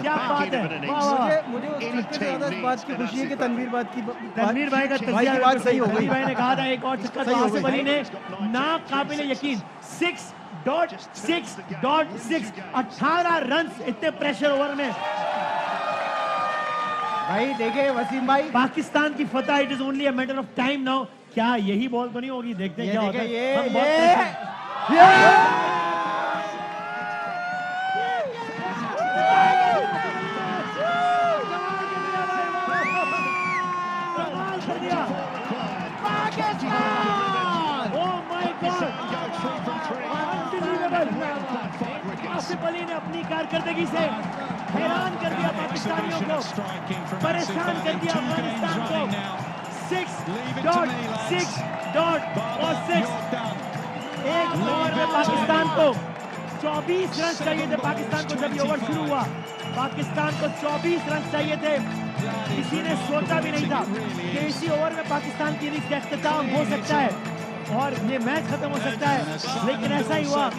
क्या बात है, वाह वाह। मुझे उस छक्के से ज्यादा इस बात की खुशी है कि तनवीर तनवीर भाई का भाई की बात सही हो गई। तनवीर भाई ने कहा था एक और छक्का, सही तो हो आसिफ गई। अली ने नाकाबिले यकीन 6.6 18 रन इतने प्रेशर ओवर में। भाई देखिए वसीम भाई, पाकिस्तान की फतह, it is only a matter of time now. क्या यही बॉल तो नहीं होगी, देखते हैं ये क्या होता देखिए, है। हम ये बहुत कमाल कर दिया Pakistan. Oh my God, unbelievable. Asif Ali ने अपनी कारकर्दगी से हैरान कर दिया पाकिस्तानियों को, परेशान कर दिया अफगानिस्तान को। 6.6 एक ओवर में पाकिस्तान को 24 रन चाहिए थे। पाकिस्तान को जब ये ओवर शुरू हुआ, पाकिस्तान को 24 रन चाहिए थे। किसी ने सोचा भी नहीं था कि इसी ओवर में पाकिस्तान की इनिंग्स का इख्तिताम हो सकता है और ये मैच खत्म हो सकता है, लेकिन ऐसा ही हुआ।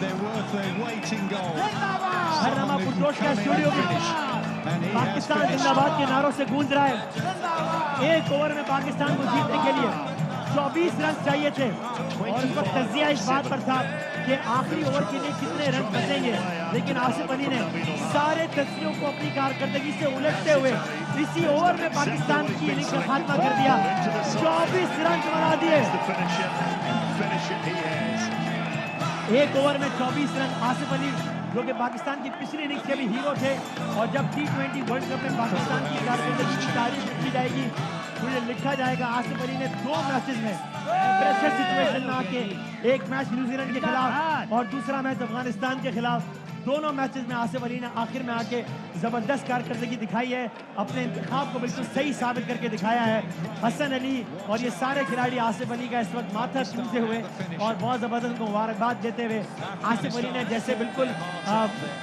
हरनामा पुरजोश का स्टूडियो में पाकिस्तान जिंदाबाद के नारों से गूंज रहा है। एक ओवर में पाकिस्तान को जीतने के लिए 24 रन चाहिए थे और इस वक्त तजिया इस बात पर था कि आखिरी ओवर के लिए कितने रन बचेंगे, लेकिन आसिफ अली ने सारे तजियों को अपनी कारकर्दगी से उलटते हुए इसी ओवर में पाकिस्तान की इनिंग्स का खात्मा कर दिया। 24 रन बना दिए। एक ओवर में 24 रन। आसिफ अली जो कि पाकिस्तान की पिछली इनिंग्स के भी हीरो थे, और जब T20 वर्ल्ड कप में पाकिस्तान की कारकर्दगी की तारीफ की जाएगी तो ये लिखा जाएगा आसिफ अली ने 2 मैचेस में प्रेशर सिचुएशन में आके, एक मैच न्यूजीलैंड के खिलाफ और दूसरा मैच अफगानिस्तान के खिलाफ, दोनों मैचेस में आसिफ अली ने आखिर में आके जबरदस्त कारकर्दगी दिखाई है, अपने इंतखाब को बिल्कुल सही साबित करके दिखाया है। हसन अली और ये सारे खिलाड़ी आसिफ अली का इस वक्त माथा चूमते हुए और बहुत जबरदस्त उनको मुबारकबाद देते हुए, आसिफ अली ने जैसे बिल्कुल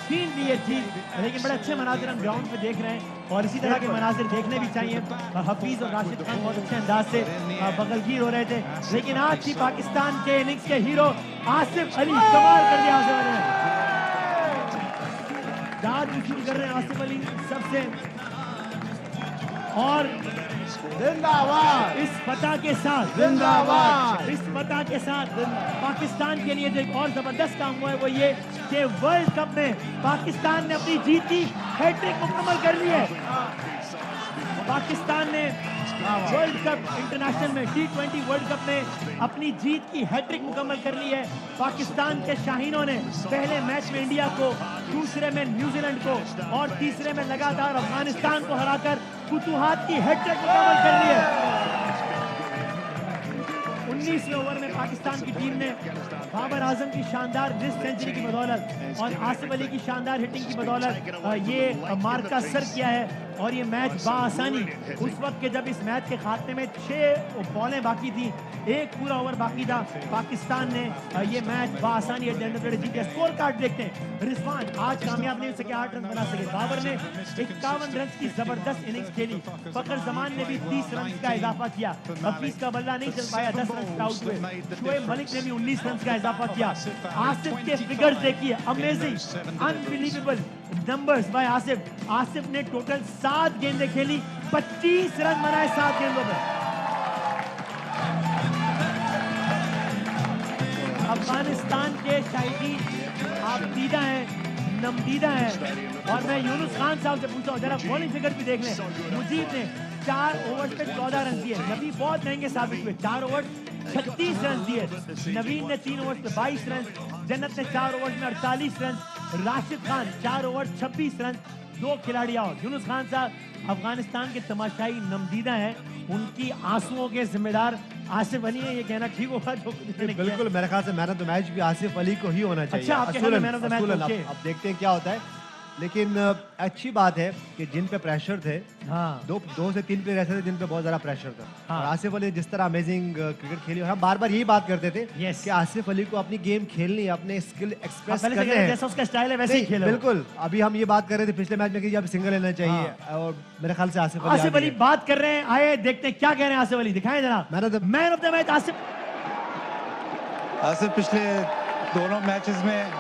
छीन ली है जीत, लेकिन बड़े अच्छे मनाजिर हम ग्राउंड पे देख रहे हैं और इसी तरह के मनाजिर देखने भी चाहिए। हफीज और राशिद खान बहुत अच्छे अंदाज से बगलगीर हो रहे थे, लेकिन आज थी पाकिस्तान के इनिंग्स के हीरो आसिफ अली। कमाल कर दिया आसिफ अली ने। दाद वसूल कर रहे हैं आसिफ अली सबसे, और जिंदाबाद, इस फतह के साथ पाकिस्तान के लिए जो एक और जबरदस्त काम हुआ है वो ये कि वर्ल्ड कप में पाकिस्तान ने अपनी जीत की हैट्रिक मुकम्मल कर ली है। पाकिस्तान ने वर्ल्ड कप इंटरनेशनल में T20 वर्ल्ड कप में अपनी जीत की हैट्रिक मुकम्मल कर ली है। पाकिस्तान के शाहीनों ने पहले मैच में इंडिया को, दूसरे में न्यूजीलैंड को और तीसरे में लगातार अफगानिस्तान को हराकर फुतूहात की हैट्रिक मुकम्मल कर ली है। 19वें ओवर में पाकिस्तान की टीम ने बाबर आजम की शानदार रिस्ट सेंचुरी की बदौलत और आसिफ अली की शानदार हिटिंग की बदौलत ये मार्का सर किया है और ये मैच बाआसानी, उस वक्त के जब इस मैच के खात्मे में 6 बॉलें बाकी थी, एक पूरा ओवर बाकी था, पाकिस्तान ने ये मैच बाआसानी जीत गया। स्कोर कार्ड देखते हैं। रिजवान आज कामयाब नहीं हो सके, 8 रन बना सके। बाबर ने 51 रन की जबरदस्त इनिंग्स खेली। फखर जमान ने भी 30 रन का इजाफा किया। हफीज का बल्ला नहीं चल पाया, 10 रन आउट हुए। शोएब मलिक ने भी 19 रन का इजाफा किया। आसिफ के फिगर्स देखिए, amazing, unbelievable numbers by Asif. Asif ने टोटल 7 गेंदें खेली, 25 रन बनाए 7 गेंदों में। अफगानिस्तान के शाहीन आप दीदा हैं, नमदीदा हैं, और मैं यूनुस खान साहब से पूछा हूं, जरा बॉलिंग फिगर भी देख लें। मुजीब ने 4 ओवर पे 14 रन दिए। नबी बहुत महंगे साबित हुए, 4 ओवर 36 रन दिए। नवीन ने 3 ओवर पे 22 रन, जन्नत ने 4 ओवर में 48 run, Rashid Khan 4 over 26 run. 2 खिलाड़ी आउट। यूनुस खान साहब अफगानिस्तान के तमाशाई नमदीदा हैं, उनकी आंसुओं के जिम्मेदार आसिफ अली है, ये कहना ठीक होगा? जो बिल्कुल, मेरे ख्याल से मैन ऑफ द मैच भी आसिफ अली को ही होना चाहिए। अच्छा, आपके ख्याल में मैन ऑफ द मैच? अब देखते हैं क्या होता है, लेकिन अच्छी बात है कि जिन पे प्रेशर थे, हाँ, 2 से 3 प्लेयर ऐसे थे जिन पे बहुत ज्यादा प्रेशर था। हाँ। और आसिफ अली जिस तरह अमेजिंग क्रिकेट खेली, हम बार बार यही बात करते थे कि आसिफ अली को अपनी गेम खेलनी है, अपने स्किल एक्सप्रेस करने हैं। जैसा उसका स्टाइल है वैसे ही खेलो। बिल्कुल, अभी हम ये बात कर रहे थे पिछले मैच में कि अब सिंगल लेना चाहिए, और मेरे ख्याल से आसिफ अली बात कर रहे हैं। आए देखते हैं क्या कह रहे हैं आसिफ अली, दिखाएं जरा। Man of the match Asif पिछले दोनों मैचेस में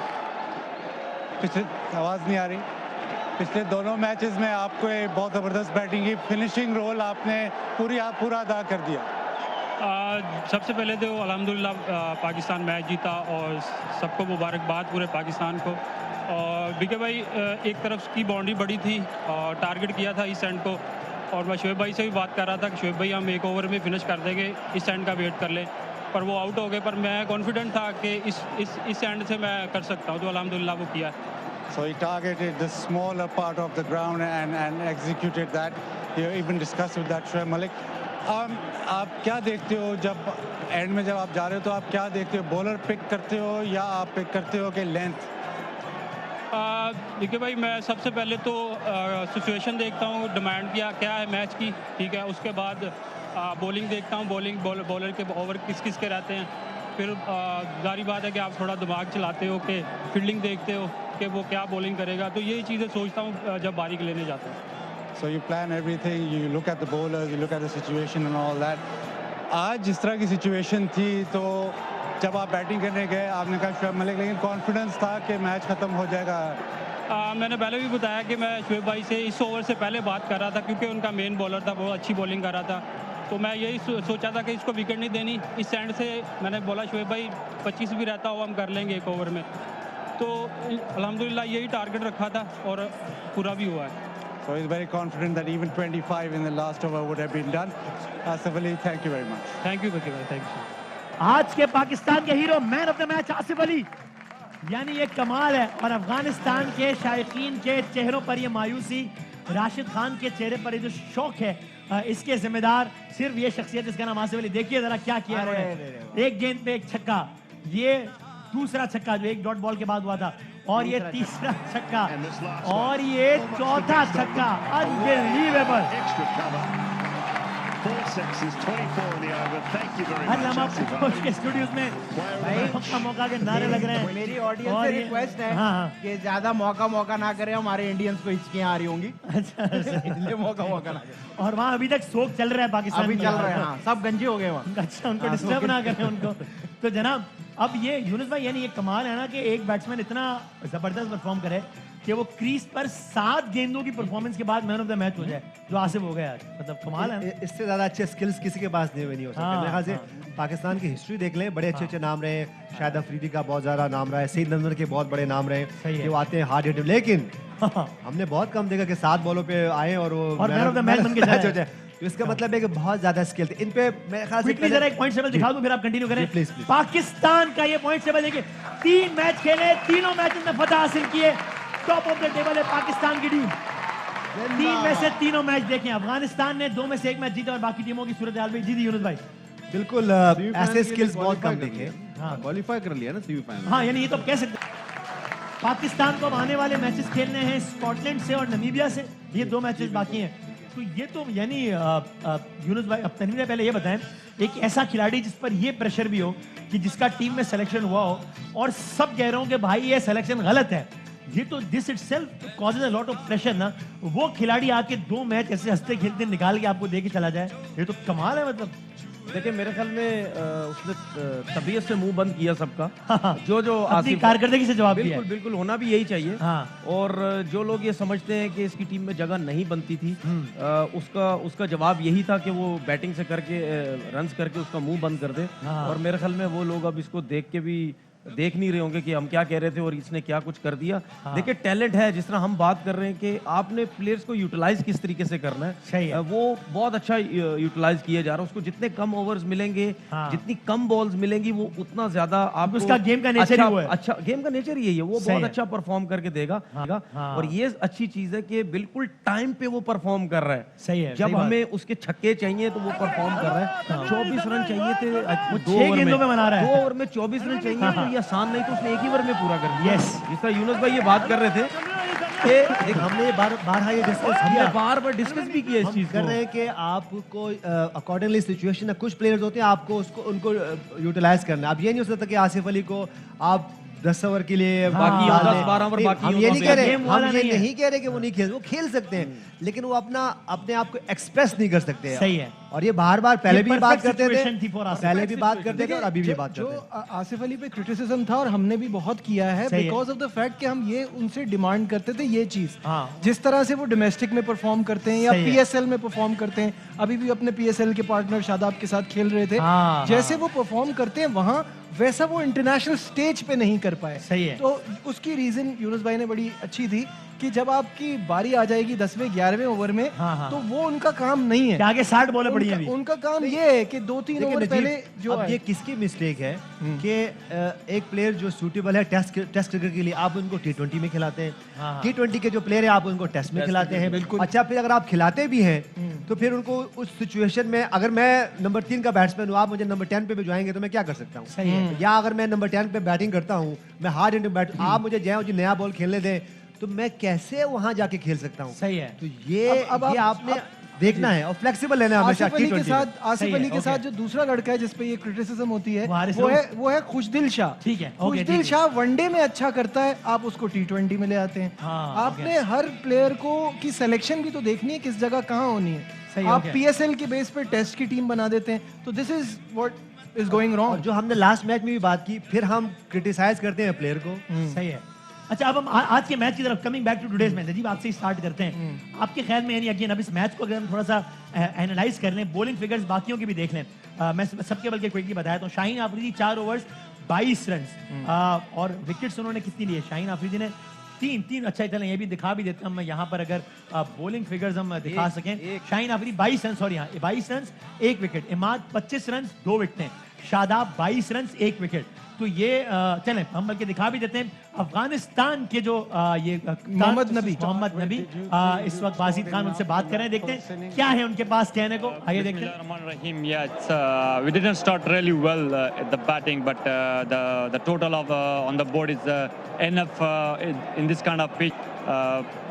पिछले आवाज़ नहीं आ रही। पिछले दोनों मैचेस में आपको एक बहुत ज़बरदस्त बैटिंग की फिनिशिंग रोल आपने पूरा अदा कर दिया। सबसे पहले तो अल्हम्दुलिल्लाह पाकिस्तान मैच जीता और सबको मुबारकबाद पूरे पाकिस्तान को। और बीके भाई एक तरफ की बाउंड्री बड़ी थी और टारगेट किया था इस एंड को, और मैं शोएब भाई से भी बात कर रहा था कि शोएब भाई हम एक ओवर में फिनिश कर देंगे, इस एंड का वेट कर लें, पर वो आउट हो गए। पर मैं कॉन्फिडेंट था कि इस एंड से मैं कर सकता हूँ, तो अल्हम्दुलिल्लाह वो किया। So he targeted the smaller part of the ground and executed that. You even discussed with that Shoaib Malik. आप क्या देखते हो जब एंड में जब आप जा रहे हो, तो आप क्या देखते हो, बॉलर पिक करते हो या आप पिक करते हो कि लेंथ? देखिए भाई, मैं सबसे पहले तो सिचुएशन देखता हूँ, डिमांड क्या है मैच की, ठीक है। उसके बाद बॉलिंग देखता हूँ, बॉलर के ओवर किस किस के रहते हैं। फिर जारी बात है कि आप थोड़ा दिमाग चलाते हो कि फील्डिंग देखते हो कि वो क्या बॉलिंग करेगा, तो यही चीज़ें सोचता हूँ जब बारी लेने जाता हूँ। So you plan everything, you look at the bowlers, you look at the situation and all that. आज जिस तरह की सिचुएशन थी, तो जब आप बैटिंग करने गए आपने कहा शोएब मलिक, लेकिन कॉन्फिडेंस था कि मैच ख़त्म हो जाएगा। मैंने पहले भी बताया कि मैं शोएब भाई से इस ओवर से पहले बात कर रहा था, क्योंकि उनका मेन बॉलर था, बहुत अच्छी बॉलिंग कर रहा था। तो मैं यही सोचा था कि इसको विकेट नहीं देनी। इस एंड से मैंने बोला शोएब भाई 25 भी रहता हो हम कर लेंगे एक ओवर में, तो अल्हम्दुलिल्लाह यही टारगेट रखा था और पूरा भी हुआ है। So he's very confident that even 25 in the last over would have been done. Asif Ali, thank you very much. Thank you बकी भाई, थैंक यू। आज के पाकिस्तान के hero, man of the match Asif Ali, यानी ये कमाल है। और अफगानिस्तान के शायकीन के चेहरों पर ये मायूसी, राशिद खान के चेहरे पर ये जो शौक है, इसके जिम्मेदार सिर्फ ये शख्सियत जिसका नाम आसिफ अली। देखिए जरा क्या किया इन्होंने, एक गेंद पे एक छक्का, ये दूसरा छक्का जो एक डॉट बॉल के बाद हुआ था, और ये तीसरा छक्का, और ये चौथा छक्का। अनबिलीवेबल। के स्टूडियोज में मौका के नारे लग रहे हैं। मेरी ऑडियंस से रिक्वेस्ट है कि ज्यादा मौका ना करें, हमारे इंडियंस को हिचकियां आ रही होंगी। इसलिए मौका ना करें। और वहाँ अभी तक शोक चल रहा है पाकिस्तान अभी में। चल रहे हैं, हाँ, सब गंजे हो गए वहाँ। अच्छा, उनको डिस्टर्ब ना करें उनको। तो जनाब, अब ये यूनुस भाई, यानी ये कमाल है ना कि एक बैट्समैन इतना जबरदस्त परफॉर्म करे कि वो क्रीज पर 7 गेंदों की परफॉर्मेंस के बाद मैन ऑफ द मैच हो जाए, जो आसिफ हो गया। मतलब कमाल है। इससे ज्यादा अच्छे स्किल्स किसी के पास नहीं हो सकते। मेरे ख्याल से पाकिस्तान की हिस्ट्री देख लें, बड़े अच्छे नाम रहे। शाहिद अफरीदी का बहुत ज्यादा नाम रहा है, सईद नजर के बहुत बड़े नाम रहे, जो आते हैं हार्ड हिटर। लेकिन हमने बहुत कम देखा कि 7 बॉलों पे आए और वो मैन ऑफ द मैच बन के जाए। तो इसका मतलब है कि बहुत ज्यादा स्किल थे इन पे। मेरे ख्याल से जरा एक पॉइंट टेबल दिखा दूं, फिर आप कंटिन्यू करें। प्लीज। पाकिस्तान का ये पॉइंट टेबल देखिए, 3 मैच खेले, तीनों मैच में फतह हासिल किए। टॉप ऑफ द टेबल है पाकिस्तान की टीम। 3 में से तीनों मैच देखें, अफगानिस्तान ने 2 में से 1 मैच जीता और बाकी टीमों की सूरत हाल में जी दी। यूनुस भाई बिल्कुल ऐसे स्किल्स बहुत कम देखे। क्वालिफाई कर लिया ना सेमीफाइनल। हाँ, यानी ये तो कह सकते हैं। पाकिस्तान को अब आने वाले मैचेस खेलने हैं स्कॉटलैंड से और नमीबिया से, ये 2 मैचेस बाकी हैं। तो ये तो यानी यूनुस भाई, अब तनवीर ने पहले ये बताएं, एक ऐसा खिलाड़ी जिस पर ये प्रेशर भी हो कि जिसका टीम में सिलेक्शन हुआ हो और सब कह रहे हो कि भाई ये सिलेक्शन गलत है, ये तो this itself causes a lot of pressure ना। वो खिलाड़ी आके 2 मैच ऐसे हंसते खेलते निकाल के आपको दे के चला जाए, ये तो कमाल है। मतलब देखिए, मेरे ख्याल में उसने तबीयत से मुंह बंद किया सबका। जो अपनी कारकर्दगी से जवाब दिया। बिल्कुल होना भी यही चाहिए। हाँ। और जो लोग ये समझते हैं कि इसकी टीम में जगह नहीं बनती थी, उसका जवाब यही था कि वो बैटिंग से करके रन्स करके उसका मुंह बंद कर दे। हाँ। और मेरे ख्याल में वो लोग अब इसको देख के भी देख नहीं रहे होंगे कि हम क्या कह रहे थे और इसने क्या कुछ कर दिया। हाँ। देखिए, टैलेंट है, जिस तरह हम बात कर रहे हैं कि आपने प्लेयर्स को यूटिलाइज किस तरीके से करना है, सही है। वो बहुत अच्छा यूटिलाइज किया जा रहा है। उसको जितने कम ओवर्स मिलेंगे, हाँ। जितनी कम बॉल्स मिलेंगी, वो उतना ज्यादा आपको उसका गेम का नेचर ही वो है। अच्छा, गेम का नेचर यही है, वो बहुत अच्छा परफॉर्म करके देगा। हाँ। और ये अच्छी चीज है कि बिल्कुल टाइम पे वो परफॉर्म कर रहा है। सही है। जब हमें उसके छक्के चाहिए तो वो परफॉर्म कर रहा है। 24 रन चाहिए थे 6 गेंदों में बना रहा है। 2 ओवर में 24 रन चाहिए, तो ये आसान नहीं, तो उसने एक ही ओवर में पूरा कर दिया। Yes। जिस तरह यूनुस भाई ये बात कर रहे थे कि हमने बारहा ये डिस्कस हमने किया, बार डिस्कस भी किया इस चीज कर को। रहे हैं कि आपको अकॉर्डिंगली सिचुएशन है, कुछ प्लेयर्स होते हैं आपको उनको यूटिलाइज करना। अब ये नहीं हो सकता कि आसिफ अली को आप 10 ओवर के लिए बाकी डाल 10-12 ओवर दें। बाकी हम ये नहीं कह रहे, गेम वाला हम ये नहीं है। नहीं कह रहे कि वो नहीं खेल, वो खेल सकते हैं, लेकिन वो अपने आप को एक्सप्रेस नहीं कर सकते। सही है। और ये बार-बार पहले भी बात करते थे, थी for आसिफ। पहले भी बात करते थे और अभी भी जो- बात जो करते हैं। आसिफ अली पे क्रिटिसिज्म था और हमने भी बहुत किया है सही है। बिकॉज ऑफ द फैक्ट कि हम ये उनसे डिमांड करते थे ये चीज हाँ। जिस तरह से वो डोमेस्टिक में परफॉर्म करते हैं या सही है। पीएसएल में परफॉर्म करते हैं, अभी भी अपने पीएसएल के पार्टनर शादाब के साथ खेल रहे थे, हाँ, जैसे वो परफॉर्म करते हैं वहां वैसा वो इंटरनेशनल स्टेज पे नहीं कर पाए। सही है। तो उसकी रीजन यूनुस भाई ने बड़ी अच्छी थी कि जब आपकी बारी आ जाएगी 10वें 11वें ओवर में, हाँ, हाँ। तो वो उनका काम नहीं है। कि आगे 60 बॉलें पड़ी हैं उनका, अभी। उनका काम ये है कि 2-3 देखिए ओवर नजीब, पहले जो अब आए। ये किसकी मिस्टेक है कि एक प्लेयर जो सूटेबल है टेस्ट क्रिकेट के लिए आप उनको T20 में खिलाते हैं, हाँ। T20 के जो प्लेयर है आप उनको टेस्ट में खिलाते हैं। बिल्कुल। अच्छा, फिर अगर आप खिलाते भी हैं तो फिर उनको उस सिचुएशन में, अगर मैं नंबर 3 का बैट्समैन हूँ, आप मुझे नंबर 10 पे भिजवाएंगे तो मैं क्या कर सकता हूँ? सही है। या अगर मैं नंबर 10 पे बैटिंग करता हूँ, मैं हार्ड हिटिंग बैट, आप मुझे जय जी नया बॉल खेलने दें तो मैं कैसे वहां जाके खेल सकता हूँ? सही है। तो ये आपने देखना है और फ्लेक्सिबल लेना है हमेशा आसिफ अली के T20 में। साथ सही आसिफ है, अली के ओके। साथ जो दूसरा लड़का है जिसपे ये क्रिटिसिज्म होती है वो हारिस वो है खुशदिल शाह। ठीक है, ओके, खुशदिल ठीक है। शाह वनडे में अच्छा करता है, आप उसको T20 में ले आते हैं। हाँ, आपने हर प्लेयर को की सिलेक्शन भी तो देखनी है किस जगह कहाँ होनी है। सही, आप ओके। पीएसएल के बेस पे टेस्ट की टीम बना देते हैं, तो this is what is going और रॉन्ग। जो हमने लास्ट मैच में भी बात की, फिर हम क्रिटिसाइज करते हैं प्लेयर को। सही है। अच्छा, अब हम आज के मैच की तरफ, coming back to today's match, Najeeb आपसे ही स्टार्ट करते हैं। आपके ख्याल में, यानी अगेन अब इस मैच को अगर हम थोड़ा सा एनालाइज कर लें, बॉलिंग फिगर्स बाकियों की भी देख लें, मैं सबके बल्कि क्विकली बताया तो शाहीन आफरीदी 4 ओवर्स 22 रन और विकेट्स उन्होंने कितनी लिए? शाहीन आफरीदी ने तीन। अच्छा चलें ये भी दिखा भी देते हैं हम यहाँ पर, अगर बॉलिंग फिगर्स हम दिखा सकें। शाहीन आफरीदी 22 रन, सॉरी हाँ 22 रन 1 विकेट, इमाद 25 रन 2 विकेटें, शादाब 22 रन 1 विकेट। तो ये चलें हम बल्कि दिखा भी देते हैं। अफगानिस्तान के जो ये मोहम्मद नबी इस वक्त बासित खान उनसे बात कर रहे हैं, देखते हैं क्या है उनके पास कहने को। आइए देखते हैं। Bismillahirrahmanirrahim. Yeah, we didn't start really well at the batting, but the total of on the board is enough in this kind of pitch.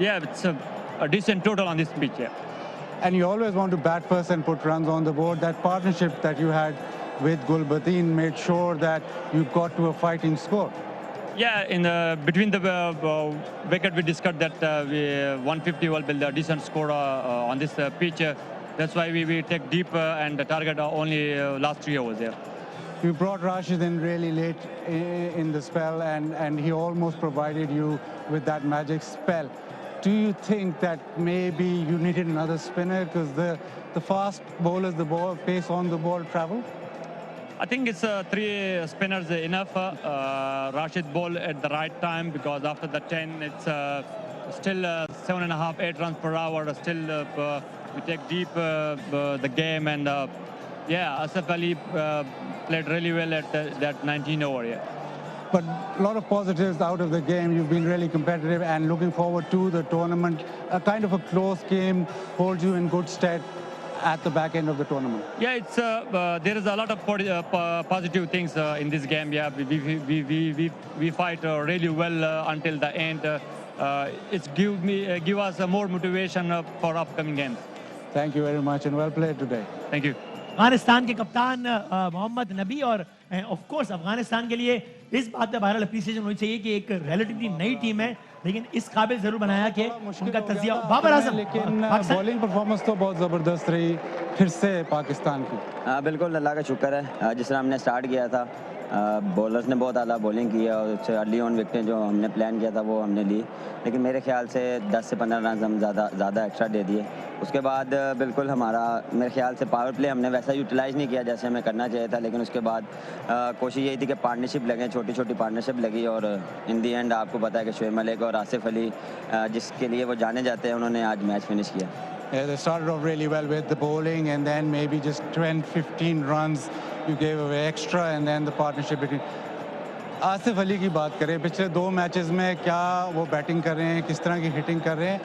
Yeah, it's a decent total on this pitch. Yeah. And you always want to bat first and put runs on the board. That partnership that you had with Gulbatin made sure that you got to a fighting score. Yeah, between the wicket, we discussed that 150 will be a decent score on this pitch. That's why we take deep and target only last 3 overs. Yeah. You brought Rashid in really late in the spell, and he almost provided you with that magic spell. Do you think that maybe you needed another spinner because the fast bowlers, the ball pace on the ball travel? I think it's 3 spinners enough. Rashid ball at the right time, because after the 10, it's still 7.5, 8 runs per hour. Still, we take deep the game, and yeah, Asif Ali played really well at that 19 over. Yeah. But a lot of positives out of the game. You've been really competitive and looking forward to the tournament. A kind of a close game holds you in good stead at the back end of the tournament. Yeah, it's there is a lot of positive things in this game. Yeah, we fight really well until the end. It's give us more motivation for upcoming games. Thank you very much and well played today. Thank you. Afghanistan के कप्तान मोहम्मद नबी, और of course Afghanistan के लिए इस बात पे बहरहाल appreciation होनी चाहिए कि एक रिलेटिवली नई टीम है, लेकिन इस काबिल जरूर बनाया कि उनका तजिया। बाबर आजम, लेकिन बॉलिंग परफॉर्मेंस तो बहुत ज़बरदस्त रही फिर से पाकिस्तान की। हाँ बिल्कुल, अल्लाह का शुक्र है। जिस तरह हमने स्टार्ट किया था, बॉलर्स ने बहुत आला बॉलिंग की है और उससे अर्ली ऑन विकेटें जो हमने प्लान किया था वो हमने ली, लेकिन मेरे ख्याल से 10 से 15 रन हम ज़्यादा एक्स्ट्रा दे दिए। उसके बाद बिल्कुल हमारा मेरे ख्याल से पावर प्ले हमने वैसा यूटिलाइज़ नहीं किया जैसे हमें करना चाहिए था, लेकिन उसके बाद कोशिश यही थी कि पार्टनरशिप लगे, छोटी छोटी पार्टनरशिप लगी, और इन दी एंड आपको पता है कि शोएब मलिक और आसिफ अली जिसके लिए वो जाने जाते हैं, उन्होंने आज मैच फिनिश किया। Yeah, they started off really well with the bowling, and then maybe just 10-15 runs you gave away extra, and then the partnership between Asif Ali की बात करें, पिछले 2 मैचेस में क्या वो बैटिंग कर रहे हैं, किस तरह की हिटिंग कर रहे हैं,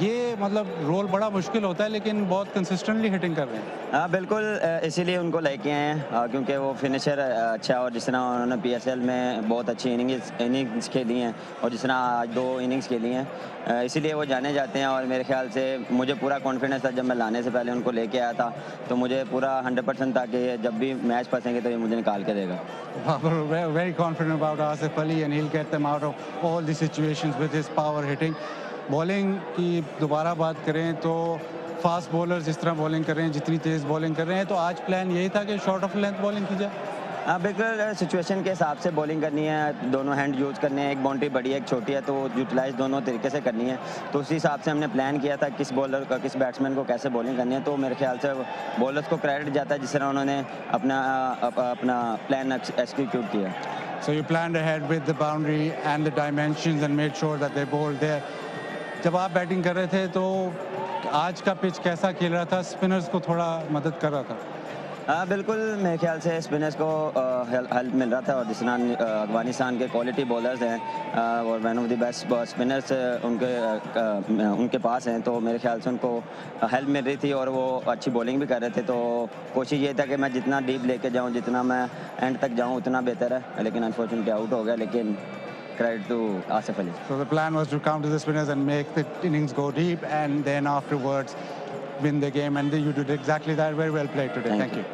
ये मतलब रोल बड़ा मुश्किल होता है, लेकिन बहुत कंसिस्टेंटली हिटिंग कर रहे हैं। हाँ बिल्कुल, इसीलिए उनको लेके आए हैं क्योंकि वो फिनिशर अच्छा, और जिस तरह उन्होंने पीएसएल में बहुत अच्छी इनिंग्स खेली हैं और जिस तरह आज 2 इनिंग्स खेली हैं, इसीलिए वो जाने जाते हैं। और मेरे ख्याल से मुझे पूरा कॉन्फिडेंस था जब मैं लाने से पहले उनको लेके आया था, तो मुझे पूरा 100% था कि जब भी मैच फंसेंगे तो ये मुझे निकाल के देगा। Very confident about Asif Ali, and he'll get them out of all the situations with his power hitting. Bowling की दोबारा बात करें तो फास्ट बॉलर जिस तरह बॉलिंग कर रहे हैं, जितनी तेज़ बॉलिंग कर रहे हैं, तो आज प्लान यही था कि शॉर्ट ऑफ लेंथ बॉलिंग की जाए। हाँ बिल्कुल, सिचुएशन के हिसाब से बॉलिंग करनी है, दोनों हैंड यूज़ करने हैं, एक बाउंड्री बड़ी है एक छोटी है, तो यूटिलाइज दोनों तरीके से करनी है। तो उसी हिसाब से हमने प्लान किया था किस बॉलर का, किस बैट्समैन को कैसे बॉलिंग करनी है। तो मेरे ख्याल से बॉलर्स को क्रेडिट जाता है जिस तरह उन्होंने अपना प्लान एक्सिक्यूट किया। So you planned ahead with the boundary and the dimensions and made sure that they bowled there. जब आप बैटिंग कर रहे थे तो आज का पिच कैसा खेल रहा था, स्पिनर्स को थोड़ा मदद कर रहा था? हाँ बिल्कुल, मेरे ख्याल से स्पिनर्स को हेल्प मिल रहा था, और जिस तरह अफगानिस्तान के क्वालिटी बॉलर्स हैं और one of the best spinners उनके पास हैं, तो मेरे ख्याल से उनको हेल्प मिल रही थी और वो अच्छी बॉलिंग भी कर रहे थे। तो कोशिश ये था कि मैं जितना डीप लेके जाऊँ, जितना मैं एंड तक जाऊँ उतना बेहतर है, लेकिन अनफॉर्चुनेटली आउट हो गया। लेकिन credit to Asif Ali. So the plan was to counter the spinners and make the innings go deep, and then afterwards win the game, and you did exactly that. Very well played today. Thank you.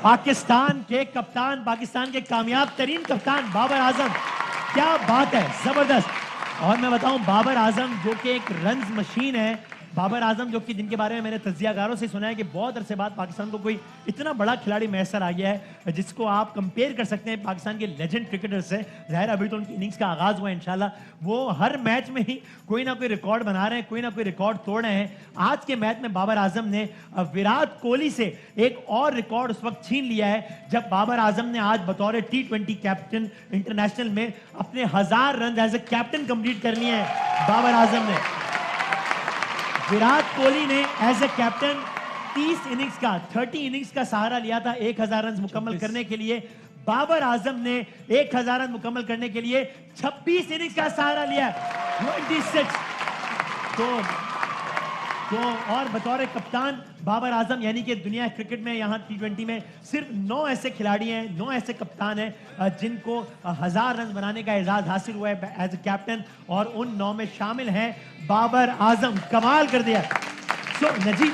Pakistan के कप्तान, पाकिस्तान के कामयाब तरीन कप्तान बाबर आजम, क्या बात है, जबरदस्त। और मैं बताऊं, बाबर आजम जो कि एक रन्स मशीन है, बाबर आजम जो कि जिनके बारे में मैंने तज्जियाकारों से सुना है कि बहुत अरसे बाद पाकिस्तान को कोई इतना बड़ा खिलाड़ी मैसर आ गया है जिसको आप कंपेयर कर सकते हैं पाकिस्तान के लेजेंड क्रिकेटर से। ज़ाहिर अभी तो उनकी इनिंग्स का आगाज हुआ है, इंशाल्लाह वो हर मैच में ही कोई ना कोई रिकॉर्ड बना रहे हैं, कोई ना कोई रिकॉर्ड तोड़ रहे हैं। आज के मैच में बाबर आजम ने विराट कोहली से एक और रिकॉर्ड उस वक्त छीन लिया है जब बाबर आजम ने आज बतौर T20 कैप्टन इंटरनेशनल में अपने 1000 run as a captain complete कर लिए हैं। बाबर आजम ने, विराट कोहली ने एज ए कैप्टन 30 इनिंग्स का 30 इनिंग्स का सहारा लिया था 1000 रन मुकम्मल करने के लिए। बाबर आजम ने 1000 रन मुकम्मल करने के लिए 26 इनिंग्स का सहारा लिया, 26। तो और बतौर कप्तान बाबर आजम, यानी कि दुनिया क्रिकेट में यहाँ T20 में सिर्फ 9 ऐसे खिलाड़ी हैं, 9 ऐसे कप्तान हैं जिनको 1000 रन बनाने का एजाज हासिल हुआ है एज ए कैप्टन, और उन 9 में शामिल हैं बाबर आजम। कमाल कर दिया। सो नजीब,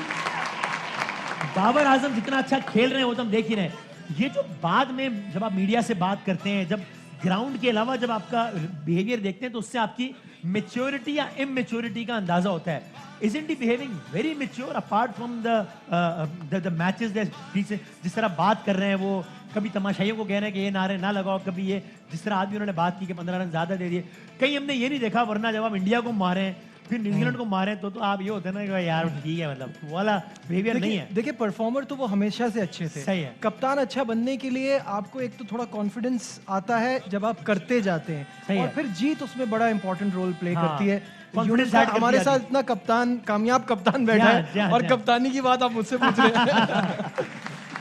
बाबर आजम जितना अच्छा खेल रहे हैं वो तो हम देख ही रहे हैं। ये जो बाद में जब आप मीडिया से बात करते हैं, जब ग्राउंड के अलावा जब आपका बिहेवियर देखते हैं, तो उससे आपकी मेच्योरिटी या इमेच्योरिटी का अंदाजा होता है। Isn't he behaving very mature apart from the matches that जिस तरह बात कर रहे हैं, वो कभी तमाशाइयों को कह रहे हैं कि ये नारे ना लगाओ, कभी ये जिस तरह आज भी उन्होंने बात की कि 15 रन ज्यादा दे दिए। कहीं हमने ये नहीं देखा, वरना जब हम इंडिया को मारे फिर न्यूजीलैंड को मारे तो आप ये होते ना कि यार ठीक है, मतलब वाला बिहेवियर नहीं है। देखिए परफॉर्मर तो वो हमेशा से अच्छे थे, सही है। कप्तान अच्छा बनने के लिए आपको एक तो थोड़ा कॉन्फिडेंस आता है जब आप करते जाते हैं, और फिर जीत उसमें बड़ा इंपॉर्टेंट रोल प्ले करती है। हमारे साथ इतना कप्तान, कामयाब कप्तान बैठा है और कप्तानी की बात आप मुझसे पूछ रहे हैं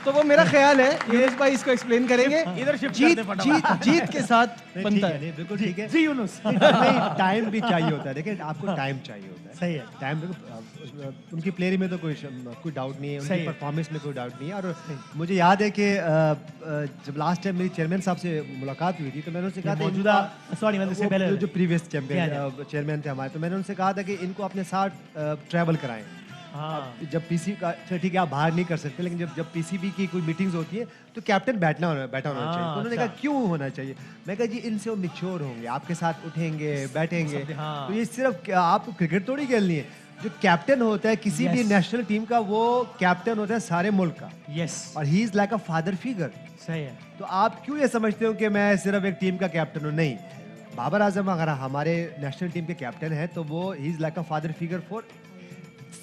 तो वो मेरा ख्याल है यूनुस भाई इसको एक्सप्लेन करेंगे। जीत के साथ बनता है। बिल्कुल ठीक है जी यूनुस। टाइम भी चाहिए होता है, देखिए आपको टाइम चाहिए होता है। सही है। टाइम उनकी प्लेयर में तो कोई डाउट नहीं है, उनकी परफॉर्मेंस में कोई डाउट नहीं है। और मुझे याद है कि जब लास्ट टाइम मेरी चेयरमैन साहब से मुलाकात हुई थी तो मैंने उनसे कहा था मौजूदा पहले जो प्रीवियस चेयरमैन थे हमारे, तो मैंने उनसे कहा था कि इनको अपने साथ ट्रैवल कराएं। जब पीसी का ठीक है आप बाहर नहीं कर सकते, लेकिन जब पीसीबी की कोई मीटिंग्स होती है तो कैप्टन बैठा होना चाहिए। तो उन्होंने कहा क्यों होना चाहिए? मैं कहा जी इनसे वो मैच्योर होंगे, आपके साथ उठेंगे बैठेंगे। तो ये सिर्फ आपको क्रिकेट थोड़ी खेलनी है, जो कैप्टन होता है किसी भी नेशनल टीम का, वो कैप्टन होता है सारे मुल्क का। और he is like a father figure. सही है। तो आप क्यों ये समझते हो कि मैं सिर्फ एक टीम का कैप्टन हूँ? नहीं, बाबर आजम अगर हमारे नेशनल टीम के कैप्टन है तो वो he is like a father figure for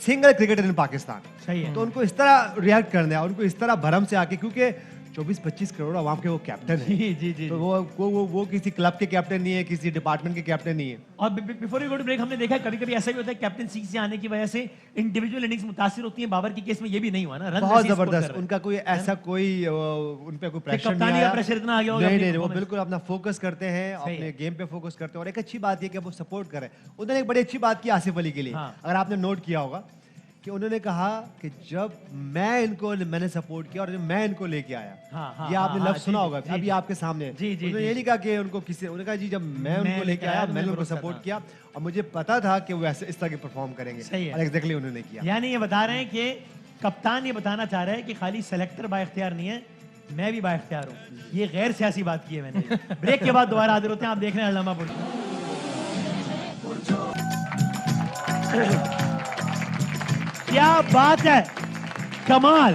single cricketer in Pakistan. सही है। तो उनको इस तरह रिएक्ट करना है, उनको इस तरह भरम से आके, क्योंकि 24-25 करोड़ आवाम के वो कैप्टन है। जी। तो वो किसी क्लब के कैप्टन नहीं है, किसी डिपार्टमेंट के कैप्टन नहीं है। और before we go to break हमने देखा कभी-कभी ऐसा भी होता है कैप्टनसी से आने की वजह से इंडिविजुअल इनिंग्स मुतासिर होती है। बाबर के केस में ये भी नहीं हुआ ना, बहुत जबरदस्त। उनका कोई ऐसा कोई उन पे कोई प्रेशर नहीं आया, प्रेशर इतना आ गया होगा। नहीं, वो बिल्कुल अपना फोकस करते हैं, अपने गेम पे फोकस करते हैं। और एक अच्छी बात ये कि वो सपोर्ट कर रहे हैं। उन्होंने एक बड़ी अच्छी बात की आसिफ अली के लिए, अगर आपने नोट किया होगा कि उन्होंने कहा कि जब मैंने सपोर्ट किया और जब मैं इनको लेके आया, ये आपने लफ्ज सुना होगा, अभी आपके सामने। उन्होंने ये नहीं कहा कि उनको उन्होंने कहा जी जब मैं उनको लेके आया मैंने उनको सपोर्ट किया और मुझे पता था कि वो ऐसे इस तरह के परफॉर्म करेंगे। और एग्जैक्टली उन्होंने किया। यानी ये बता रहे हैं कि कप्तान ये बताना चाह रहे हैं कि खाली सेलेक्टर बाइख्तियार नहीं है, मैं भी बाइख्तियार हूँ। ये गैर सियासी बात की है मैंने। ब्रेक के बाद दोबारा हाजिर होते हैं। आप देख रहे हैं अल्लामा पुरजोश। क्या बात है, कमाल।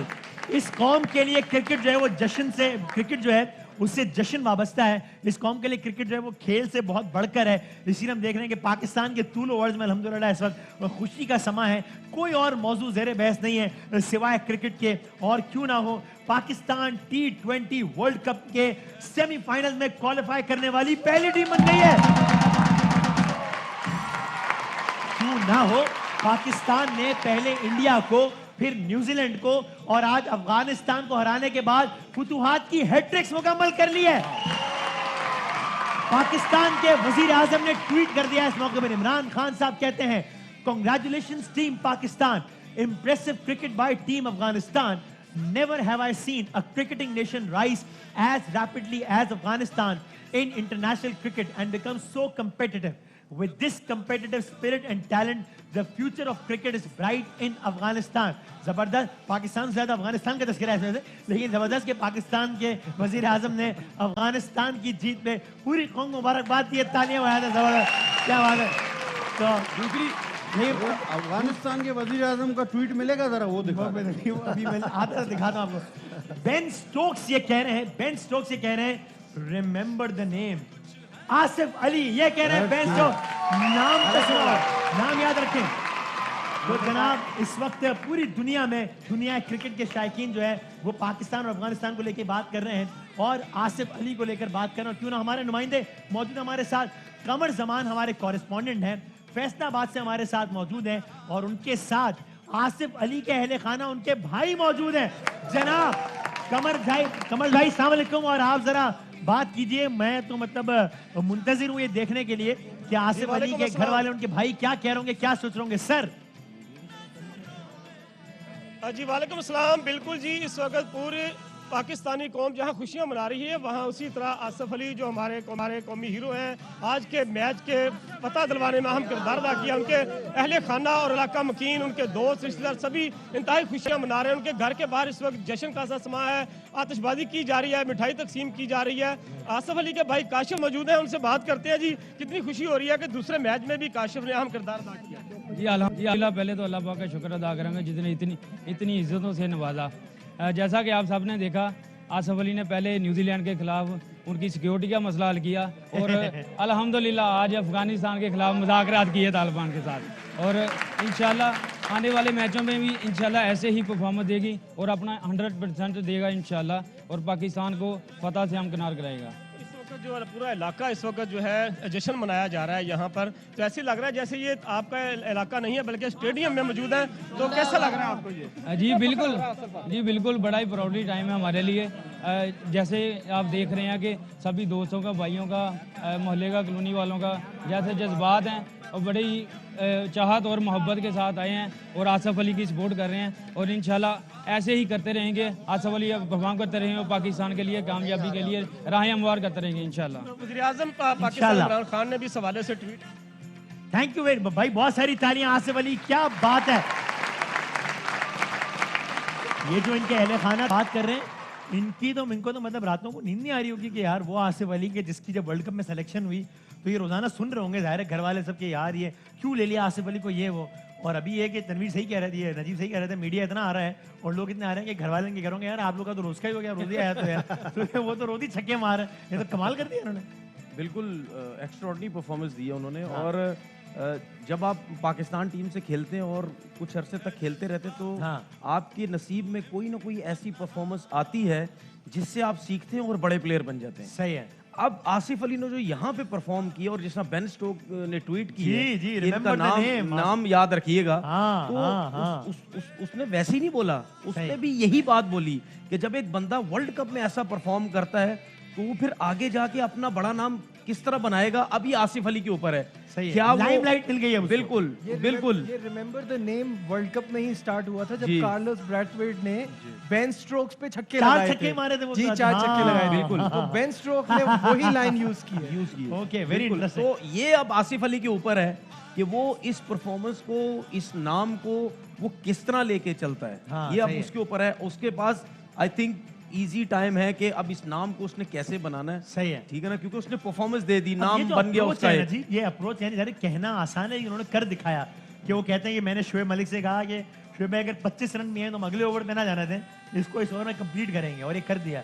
इस कौम के लिए क्रिकेट जो है वो जश्न से, क्रिकेट जो है उससे जश्न वाबस्ता है। इस कौम के लिए क्रिकेट जो है वो खेल से बहुत बढ़कर है। इसीलिए हम देख रहे हैं कि पाकिस्तान के तूल ओवर्स में अल्हम्दुलिल्लाह इस वक्त खुशी का समा है। कोई और मौजू ज़ेरे बहस नहीं है सिवाय क्रिकेट के। और क्यों ना हो, पाकिस्तान T20 वर्ल्ड कप के सेमीफाइनल में क्वालिफाई करने वाली पहली टीम बन गई है। क्यों ना हो, पाकिस्तान ने पहले इंडिया को, फिर न्यूजीलैंड को और आज अफगानिस्तान को हराने के बाद फुतुहात की हैट्रिक्स मुकम्मल कर ली है। पाकिस्तान के वजीर आजम ने ट्वीट कर दिया इस मौके पर। इमरान खान साहब कहते हैं, congratulations team Pakistan, impressive cricket bye team Afghanistan, never have I seen a cricketing nation rise as rapidly as Afghanistan in international cricket and become so competitive. With this competitive spirit and talent, the future of cricket is bright in Afghanistan. जबरदस्त। पाकिस्तान से ज्यादा अफगानिस्तान का तस्करा है इसमें से, लेकिन जबरदस्त कि पाकिस्तान के वजीर आजम ने अफगानिस्तान की जीत में पूरी कौम मुबारकबाद दी है। तालियां बजाते हैं, जबरदस्त, क्या बात है। तो दूसरी अफगानिस्तान के वजीर आजम का ट्वीट मिलेगा, जरा वो दिखा। अभी मैं आता दिखाता हूं आपको। बेन स्टोक्स ये कह रहे हैं, बेन स्टोक्स ये कह रहे हैं, remember the name Asif Ali. ये कह रहे हैं बेन स्टोक्स, नाम याद रखें। तो जनाब इस वक्त पूरी दुनिया में दुनिया क्रिकेट के शायकीन जो है वो पाकिस्तान और अफगानिस्तान को लेकर बात कर रहे हैं और आसिफ अली को लेकर बात कर रहे हैं। क्यों ना हमारे नुमाइंदे मौजूद हमारे साथ, कमर जमान हमारे कॉरेस्पॉन्डेंट हैं, फैसलाबाद से हमारे साथ मौजूद हैं और उनके साथ आसिफ अली के अहले खाना, उनके भाई मौजूद हैं। जनाब कमर भाई अस्सलाम वालेकुम। और आप जरा बात कीजिए, मैं तो मतलब मुंतजिर हूं ये देखने के लिए कि आसिफ अली के घर वाले, उनके भाई क्या कह रहे होंगे, क्या सोच रहे होंगे। सर जी वालेकुम अस्सलाम। बिल्कुल जी, इस वक्त पूरे पाकिस्तानी कौम जहां खुशियां मना रही है, वहां उसी तरह आसिफ अली जो हमारे कौमी हीरो हैं, आज के मैच के पता दिलवाने में अहम किरदार अदा किया। उनके अहले खाना और इलाका मकीन, उनके दोस्त रिश्तेदार सभी इंतहाई खुशियां मना रहे हैं। उनके घर के बाहर इस वक्त जश्न का सा समा है, आतिशबाजी की जा रही है, मिठाई तकसीम की जा रही है। आसिफ अली के भाई काशिफ मौजूद हैं, उनसे बात करते हैं। जी कितनी खुशी हो रही है कि दूसरे मैच में भी काशिफ ने अहम किरदार अदा किया। जी अल्हम्दुलिल्लाह, पहले तो अल्लाह पाक का शुक्र अदा करेंगे जिसने इतनी इज्जतों से नवाजा। जैसा कि आप सब ने देखा, आसिफ अली ने पहले न्यूजीलैंड के खिलाफ उनकी सिक्योरिटी का मसला हल किया और अल्हम्दुलिल्लाह आज अफगानिस्तान के खिलाफ मुज़ाकरात किए तालिबान के साथ। और इंशाल्लाह आने वाले मैचों में भी इंशाल्लाह ऐसे ही परफॉर्मेंस देगी और अपना 100% देगा इंशाल्लाह और पाकिस्तान को फतह से हमकिनार कराएगा। जो पूरा इलाका इस वक्त जो है जश्न मनाया जा रहा है यहाँ पर, तो ऐसे लग रहा है जैसे ये आपका इलाका नहीं है बल्कि स्टेडियम में मौजूद है। तो कैसा लग रहा है आपको ये? जी बिल्कुल बड़ा ही प्राउडली टाइम है हमारे लिए। जैसे आप देख रहे हैं कि सभी दोस्तों का, भाइयों का, मोहल्ले का, कॉलोनी वालों का जैसे जज्बात हैं और बड़े ही चाहत और मोहब्बत के साथ आए हैं और आसिफ अली की सपोर्ट कर रहे हैं और इंशाल्लाह ऐसे ही करते रहेंगे। आसिफ अली परफॉर्म करते रहेंगे और पाकिस्तान के लिए कामयाबी के लिए राहें हमवार करते रहेंगे इंशाल्लाह। वज़ीर आज़म पाकिस्तान इमरान खान ने भी इस हवाले से ट्वीट। थैंक यू वेरी भाई, बहुत सारी तालियां आसिफ अली, क्या बात है। ये जो इनके अहले खाना बात कर रहे हैं, इनको तो मतलब रातों को नींद नहीं आ रही होगी कि यार वो आसिफ अली के जिसकी जब वर्ल्ड कप में सिलेक्शन हुई तो ये रोजाना सुन रहे होंगे जाहिर है घर वाले सब के, यार ये क्यों ले लिया आसिफ अली को, ये वो। और अभी ये कि तनवीर सही कह रहे थे, नजीब सही कह रहे थे, मीडिया इतना आ रहा है और लोग इतने आ रहे हैं कि घर वाले के घरों के, यार आप लोग का तो रोज का ही हो गया, रोज ही आया तो यार तो वो तो रोज ही छक्के मार रहे हैं। ये तो कमाल कर दिया उन्होंने, बिल्कुल एक्स्ट्राऑर्डिनरी परफॉर्मेंस दी है उन्होंने। और जब आप पाकिस्तान टीम से खेलते हैं और कुछ अरसे तक खेलते रहते तो आपके नसीब में कोई ना कोई ऐसी परफॉर्मेंस आती है जिससे आप सीखते हैं और बड़े प्लेयर बन जाते हैं। सही है। अब आसिफ अली ने जो यहाँ पे परफॉर्म किया और जिस तरह बेन स्टोक ने ट्वीट की जी, इनका नाम याद रखिएगा, तो उसने वैसे ही नहीं बोला, उसने भी यही बात बोली कि जब एक बंदा वर्ल्ड कप में ऐसा परफॉर्म करता है तो वो फिर आगे जाके अपना बड़ा नाम किस तरह बनाएगा, अभी आसिफ अली के ऊपर है। सही क्या लाइमलाइट मिल गई है। बिल्कुल बिल्कुल। ये remember the name world cup में ही स्टार्ट हुआ था जब कार्लोस ब्रैथवेट ने बेन स्टोक्स पे छक्के लगाए थे। मारे थे वो, जी 4 छक्के लगाए थे। बिल्कुल, तो बेन स्टोक्स ने वही लाइन यूज की है। Okay, very interesting. तो ये अब आसिफ अली के ऊपर है कि वो इस परफॉर्मेंस को, इस नाम को वो किस तरह लेके चलता है, ये अब उसके ऊपर है। उसके पास आई थिंक इजी टाइम है कि अब इस नाम को उसने कैसे बनाना है। सही है, ठीक है ना, क्योंकि उसने परफॉर्मेंस दे दी, नाम बन गया उसका। है जी, ये अप्रोच है, कहना आसान है, उन्होंने कर दिखाया कि वो कहते हैं कि मैंने शोएब मलिक से कहा कि शुएब भाई अगर 25 रन में है तो हम अगले ओवर में ना जाना थे, इसको इस ओवर में कंप्लीट करेंगे और ये कर दिया।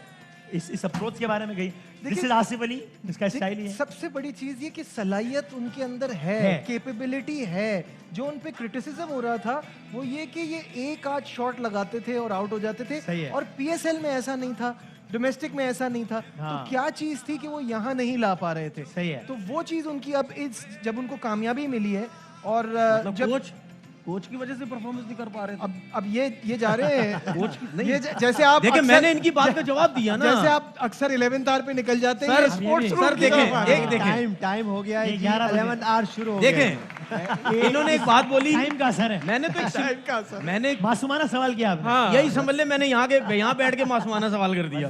इस अप्रोच के बारे में कही, दिस इज आसिफ अली, इसका स्टाइल ही है। सबसे बड़ी चीज ये कि सलाहियत उनके अंदर है, कैपेबिलिटी है। जो उन पे क्रिटिसिज्म हो रहा था वो ये कि ये एक आध शॉट लगाते थे और आउट हो जाते थे, और पीएसएल में ऐसा नहीं था, डोमेस्टिक में ऐसा नहीं था। तो क्या चीज थी कि वो यहाँ नहीं ला पा रहे थे। सही है। तो वो चीज उनकी अब जब उनको कामयाबी मिली है और मतलब जब कोच की वजह से परफॉर्मेंस नहीं कर पा रहे थे। अब ये जा रहे हैं कोच की नहीं, ये जैसे आप देखिए मैंने इनकी बात का जवाब दिया ना, जैसे आप अक्सर 11th आवर पे निकल जाते हैं। सर देखें टाइम हो गया है, 11th आवर शुरू हो गया। देखें इन्होंने एक बात बोली, टाइम का असर है। मैंने तो मैंने मासूमाना सवाल किया आपने। यही समझ ले, मैंने यहाँ बैठ के मासूमाना सवाल कर दिया।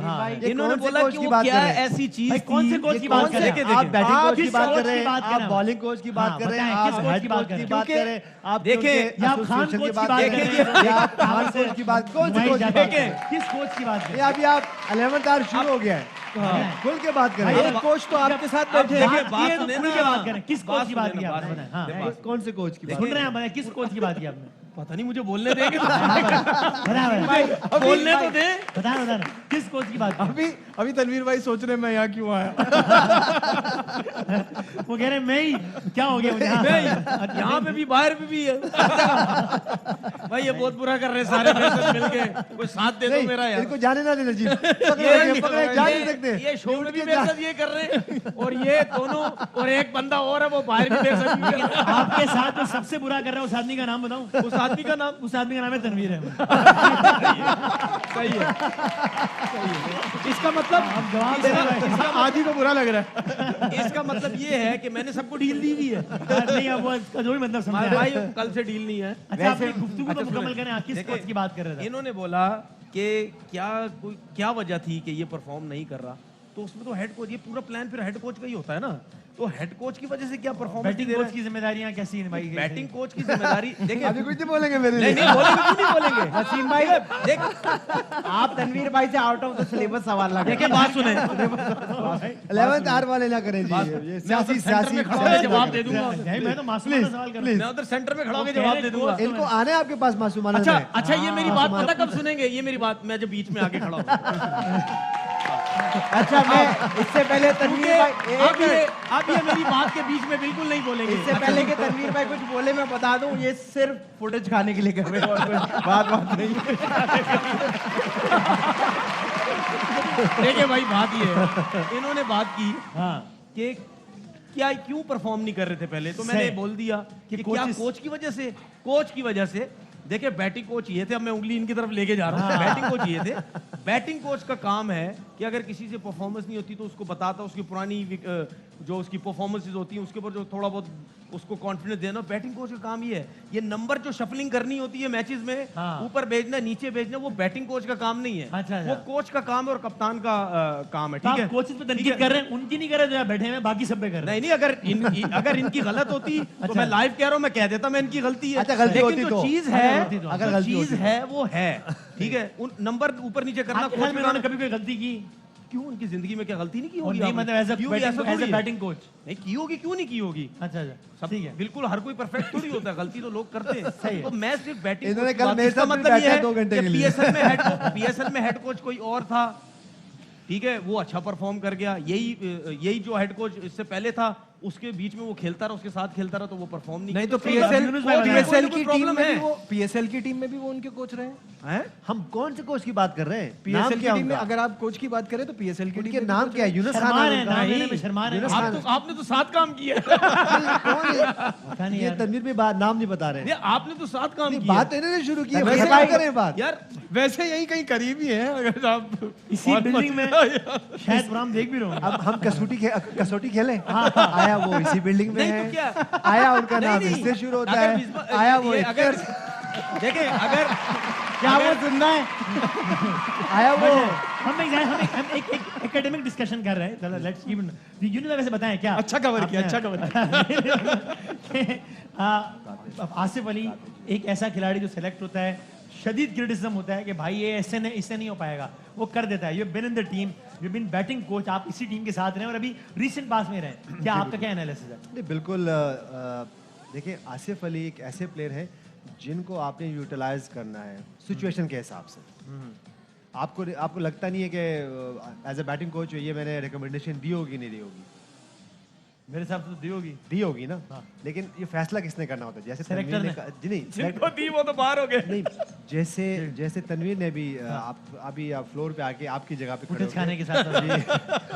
इन्होंने बोला कि वो क्या ऐसी चीज, कौन से कोच की बात कर रहे हैं? आप बैटिंग कोच की बात कर रहे हैं, आप बॉलिंग कोच की बात कर रहे हैं, आप हेड कोच की बात कर रहे हैं, आप देखें आप खान कोच की बात कर रहे हैं, आप खान कोच की बात, कौन से कोच की बात, किस कोच की बात? अभी आप 11th आवर शुरू हो गया है, खुल के बात करें। कोच तो आपके साथ बैठे हैं, बात करें, किस कोच की बात की आपने? कौन से कोच की बात सुन रहे हैं, किस कोच की बात की आपने? पता नहीं, मुझे बोलने देंगे बोलने तो दे, बता किस कोच की बात? अभी तनवीर भाई सोच रहे मैं यहाँ क्यों आया। वो कह रहे मैं ही, क्या हो गया मुझे? यहाँ पे भी बाहर पे भी है। भाई ये बहुत बुरा कर रहे हैं सारे मिलके, कोई साथ दे दो मेरा यार। इनको जाने ना देना जी, जा नहीं सकते। ये शो में भी मेरे साथ ये कर रहे हैं, और ये दोनों और एक बंदा और है वो बाहर भी मेरे साथ। आपके साथ जो सबसे बुरा कर रहा है उस आदमी का नाम बताऊं? उस आदमी का नाम है तनवीर अहमद। सही है। इसका मतलब जवाब दे रहे हैं, आदि को बुरा लग रहा है। इसका मतलब ये है कि मैंने सबको डील दी हुई है। नहीं, अब वो इसका जो भी मतलब समझ भाई कल से डील नहीं है। अच्छा, अपनी गुफ्तगू को मुकम्मल करें, किस कोच की बात कर रहे थे? इन्होंने बोला कि क्या वजह थी कि ये परफॉर्म नहीं कर रहा, तो उसमें तो हेड कोच, ये पूरा प्लान फिर हेड कोच का ही होता है ना। तो हेड कोच की वजह से क्या परफॉर्मेंस, बैटिंग कोच की जिम्मेदारियां कैसी हैं भाई? बैटिंग कोच की जिम्मेदारी देखिए, अभी कुछ नहीं बोलेंगे मेरे लिए। नहीं बोलेंगे, क्यों नहीं बोलेंगे? वसीम भाई देख, आप तनवीर भाई से आउट ऑफ द सिलेबस सवाल लगा। देखिए बात सुने, 11th आवर वाले ना करें जी, ये सियासी में खड़ा होकर जवाब दे दूंगा। मैं तो मासूमाना सवाल कर रहा हूं। मैं उधर सेंटर में खड़ा होकर जवाब दे दूंगा। इनको आने आपके पास मासूमाना। अच्छा ये मेरी बात पता कब सुनेंगे? ये मेरी बात मैं जब बीच में आके खड़ा हूँ। अच्छा, मैं इससे पहले तनवीर भाई आप ये मेरी बात के बीच में बिल्कुल नहीं बोलेंगे। इससे पहले कि तनवीर भाई कुछ बोले, मैं बता दूं ये सिर्फ फुटेज खाने के लिए कर रहे हैं, और कुछ बात नहीं। देखिए भाई बात ये है, इन्होंने बात की कि क्या क्यों परफॉर्म नहीं कर रहे थे पहले, तो मैंने बोल दिया कि क्या कोच की वजह से। कोच की वजह से देखिए, बैटिंग कोच ये थे, अब मैं उंगली इनकी तरफ लेके जा रहा हूँ। बैटिंग कोच ये थे, बैटिंग कोच का काम है कि अगर किसी से परफॉर्मेंस नहीं होती तो उसको बताता, उसकी पुरानी जो उसकी परफॉर्मेंसेज होती हैं उसके ऊपर जो थोड़ा बहुत उसको कॉन्फिडेंस देना। बैटिंग कोच का काम ये है, ये नंबर जो शफलिंग करनी होती है मैचेस में, ऊपर भेजना नीचे भेजना, वो बैटिंग कोच का काम नहीं है। अच्छा। वो कोच का काम है और कप्तान का काम है। ठीक है, कोचेस पे तनकीद कर रहे हैं, उनकी नहीं कर रहे जो बैठे हैं, बाकी सब पे कर रहे हैं। नहीं, अगर इनकी गलत होती तो मैं लाइव कह रहा हूँ, मैं कह देता मैं इनकी गलती है। अच्छा, गलती होती लेकिन तो चीज है, अगर चीज है वो है, ठीक है। उन नंबर ऊपर नीचे करना, कोच में उन्होंने कभी कोई गलती की? क्यों उनकी जिंदगी में क्या गलती नहीं की होगी? नहीं, मतलब एज अ बैटिंग कोच नहीं की होगी, क्यों नहीं की होगी? अच्छा, सब ठीक है, बिल्कुल हर कोई परफेक्ट थोड़ी होता है, गलती तो लोग करते हैं। सही तो मैं सिर्फ बैटिंग, इन्होंने कल मेरे साथ मतलब ये है 2 घंटे के लिए। पीएसएल में हेड कोच कोई और था, ठीक है, वो अच्छा परफॉर्म कर गया। यही जो हेड कोच इससे पहले था, उसके बीच में वो खेलता रहा, उसके साथ खेलता रहा, तो वो परफॉर्म नहीं तो पीएसएल की टीम में भी वो उनके कोच रहे हैं। हम कौन से कोच की बात कर रहे हैं? पीएसएल की टीम में अगर आप कोच की बात करें तो पीएसएल की टीम के नाम क्या है? यूनुस खान। आपने तो 7 काम किया। ये तनवीर भी नाम नहीं बता रहे। आपने तो 7 काम किया। बात इन्होंने शुरू की है, वैसे बात करें बात यार। वैसे यही कहीं करीब ही है, अगर आप इसी बिल्डिंग में शायद प्रोग्राम देख भी रहे हो। अब हम कसौटी खेले, आया वो इसी बिल्डिंग में है, क्या आया उनका नाम इससे शुरू होता है, आया वो अगर देखें, अगर क्या वो सुनना है, आया वो। हम एक एकेडमिक डिस्कशन कर रहे हैं, चलो लेट्स गिव यूनिवर्स वैसे बताएं क्या अच्छा कवर किया। आसिफ अली एक ऐसा खिलाड़ी जो सेलेक्ट होता है, शदीद क्रिटिसिज्म होता है कि भाई ये ऐसे नहीं, इससे नहीं हो पाएगा, वो कर देता है। You been in the team, you been batting coach, आप इसी टीम के साथ रहे और अभी रीसेंट पास में रहे, क्या आपका क्या एनालिसिस है? नहीं, बिल्कुल। देखिए, आसिफ अली एक ऐसे प्लेयर है जिनको आपने यूटिलाइज करना है सिचुएशन के हिसाब से, आपको लगता नहीं है कि एज ए बैटिंग कोच ये मैंने रिकमेंडेशन दी होगी नहीं दी होगी? मेरे हिसाब से दी होगी ना। हाँ। लेकिन ये फैसला किसने करना होता है? जैसे सेलेक्टर ने जी नहीं, जिनको दी वो तो बाहर हो गए। नहीं, जैसे तनवीर ने भी अभी आप फ्लोर पे आके आपकी जगह पे खड़े खाने के साथ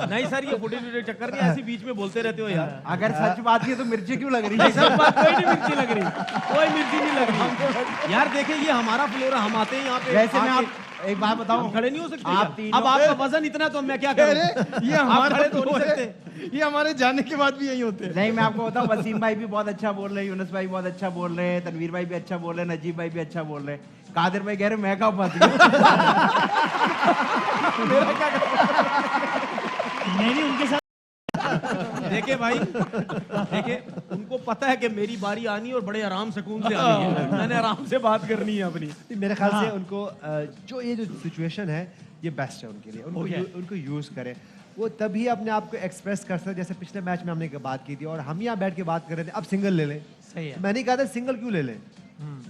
नहीं सर, ये फुटेज चक्कर नहीं, ऐसी बीच में बोलते रहते हो यार। अगर सच बात की है तो मिर्ची क्यों लग रही है? सच बात कोई नहीं मिर्ची लग रही, कोई मिर्ची नहीं लग रही यार। देखिए ये हमारा फ्लोर है, हम आते हैं यहाँ पे। वैसे मैं आप एक बात बताऊं, खड़े नहीं हो सकते आप अब आपका वजन इतना तो मैं क्या करूं? ये हमारे तो नहीं सकते, ये हमारे जाने के बाद भी यही होते हैं। नहीं, मैं आपको बताऊं, वसीम भाई भी बहुत अच्छा बोल रहे हैं, यूनुस भाई बहुत अच्छा बोल रहे हैं, तनवीर भाई भी अच्छा बोल रहे हैं, नजीब भाई भी अच्छा बोल रहे हैं, कादिर भाई कह रहे मैं कहाँ फंस गया। मेरा क्या नहीं उनके साथ देखे भाई, देखे उनको पता है कि मेरी बारी आनी और बड़े आराम सुकून से आनी है, मैंने आराम से बात करनी है अपनी। मेरे ख्याल से उनको जो सिचुएशन है ये बेस्ट है उनके लिए, उनको यूज करें। वो तभी अपने आप को एक्सप्रेस कर सकते, जैसे पिछले मैच में हमने बात की थी और हम यहाँ बैठ के बात कर रहे थे, अब सिंगल ले लें। सही है। मैंने कहा था सिंगल क्यों ले लें,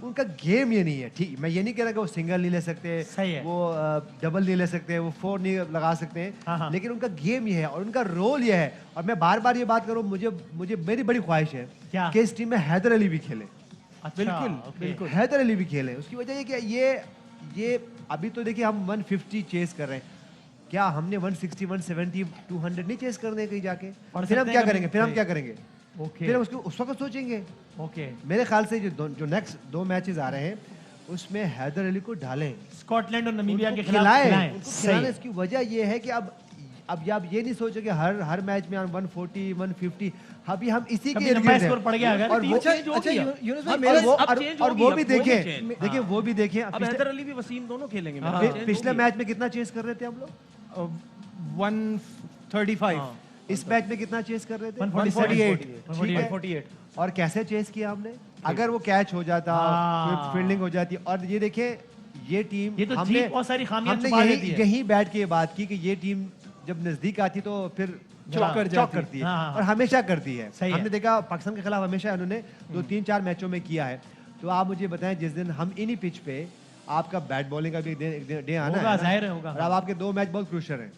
उनका गेम ये नहीं है। ठीक, मैं ये नहीं कह रहा कि वो सिंगल नहीं ले सकते, सही है। वो डबल नहीं ले सकते, वो 4 नहीं लगा सकते हैं। हाँ। लेकिन उनका गेम ये है और उनका रोल ये है। और मैं बार बार ये बात करूँ, मुझे मेरी बड़ी ख्वाहिश है क्या? कि इस टीम में हैदर अली भी खेले। अच्छा, बिल्कुल हैदर अली भी खेले। उसकी वजह ये कि ये अभी तो देखिए हम 150 चेस कर रहे हैं, क्या हमने 160, 170, 200 नहीं चेस करने कहीं जाके? फिर हम क्या करेंगे? फिर हम उसको उस वक्त सोचेंगे। मेरे ख्याल से जो नेक्स्ट 2 मैचेस आ रहे हैं उसमें हैदर अली को डालें, स्कॉटलैंड और नमीबिया के खिलाफ खिलाएं। इसकी वजह ये है कि अब आप ये नहीं सोचो कि हर मैच में 140, 150, अभी हम इसी के स्कोर पड़ गया अगर और वो भी देखिए वो भी देखें। अब हैदर अली भी वसीम दोनों खेलेंगे। पिछले मैच में कितना चेस कर रहे थे हम लोग? 135। इस मैच में कितना चेस कर रहे थे? 148। और कैसे चेस किया हमने? अगर वो कैच हो जाता, फील्डिंग हो जाती। और ये देखें, ये टीम ये तो हमने बहुत सारी खामियां हमने यही बैठ के बात की कि ये टीम जब नजदीक आती तो फिर चौक करती है और हमेशा करती है। हमने देखा पाकिस्तान के खिलाफ हमेशा उन्होंने 2-3-4 मैचों में किया है। तो आप मुझे बताएं, जिस दिन हम इन्हीं पिच पे, आपका बैट बॉलिंग का भी एक डे आना है और अब आपके 2 मैच बहुत क्रूशियल हैं,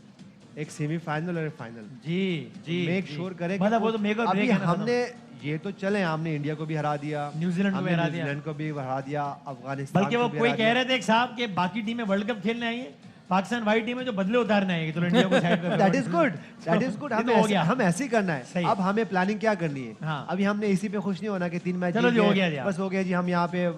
एक सेमीफाइनल और एक फाइनल। जी मेक श्योर करें कि मतलब वो तो मेक और अभी ब्रेक है ना। हमने ये तो चले, हमने इंडिया को भी हरा दिया, न्यूजीलैंड को भी हरा दिया, न्यूजीलैंड को भी हरा दिया, अफगानिस्तान बल्कि वो कोई कह रहे थे एक साहब के बाकी टीमें वर्ल्ड कप खेलने आई है, पाकिस्तान वाइट टीम है जो बदले उतारने आएगी, तो इंडिया को साइड पे दैट इज गुड। हम ऐसे ही करना है। अब हमें प्लानिंग क्या करनी है? हाँ। अभी हमने इसी पे खुश नहीं होना कि 3 मैच चलो जी हो गया, बस हो गया जी, हम यहाँ पे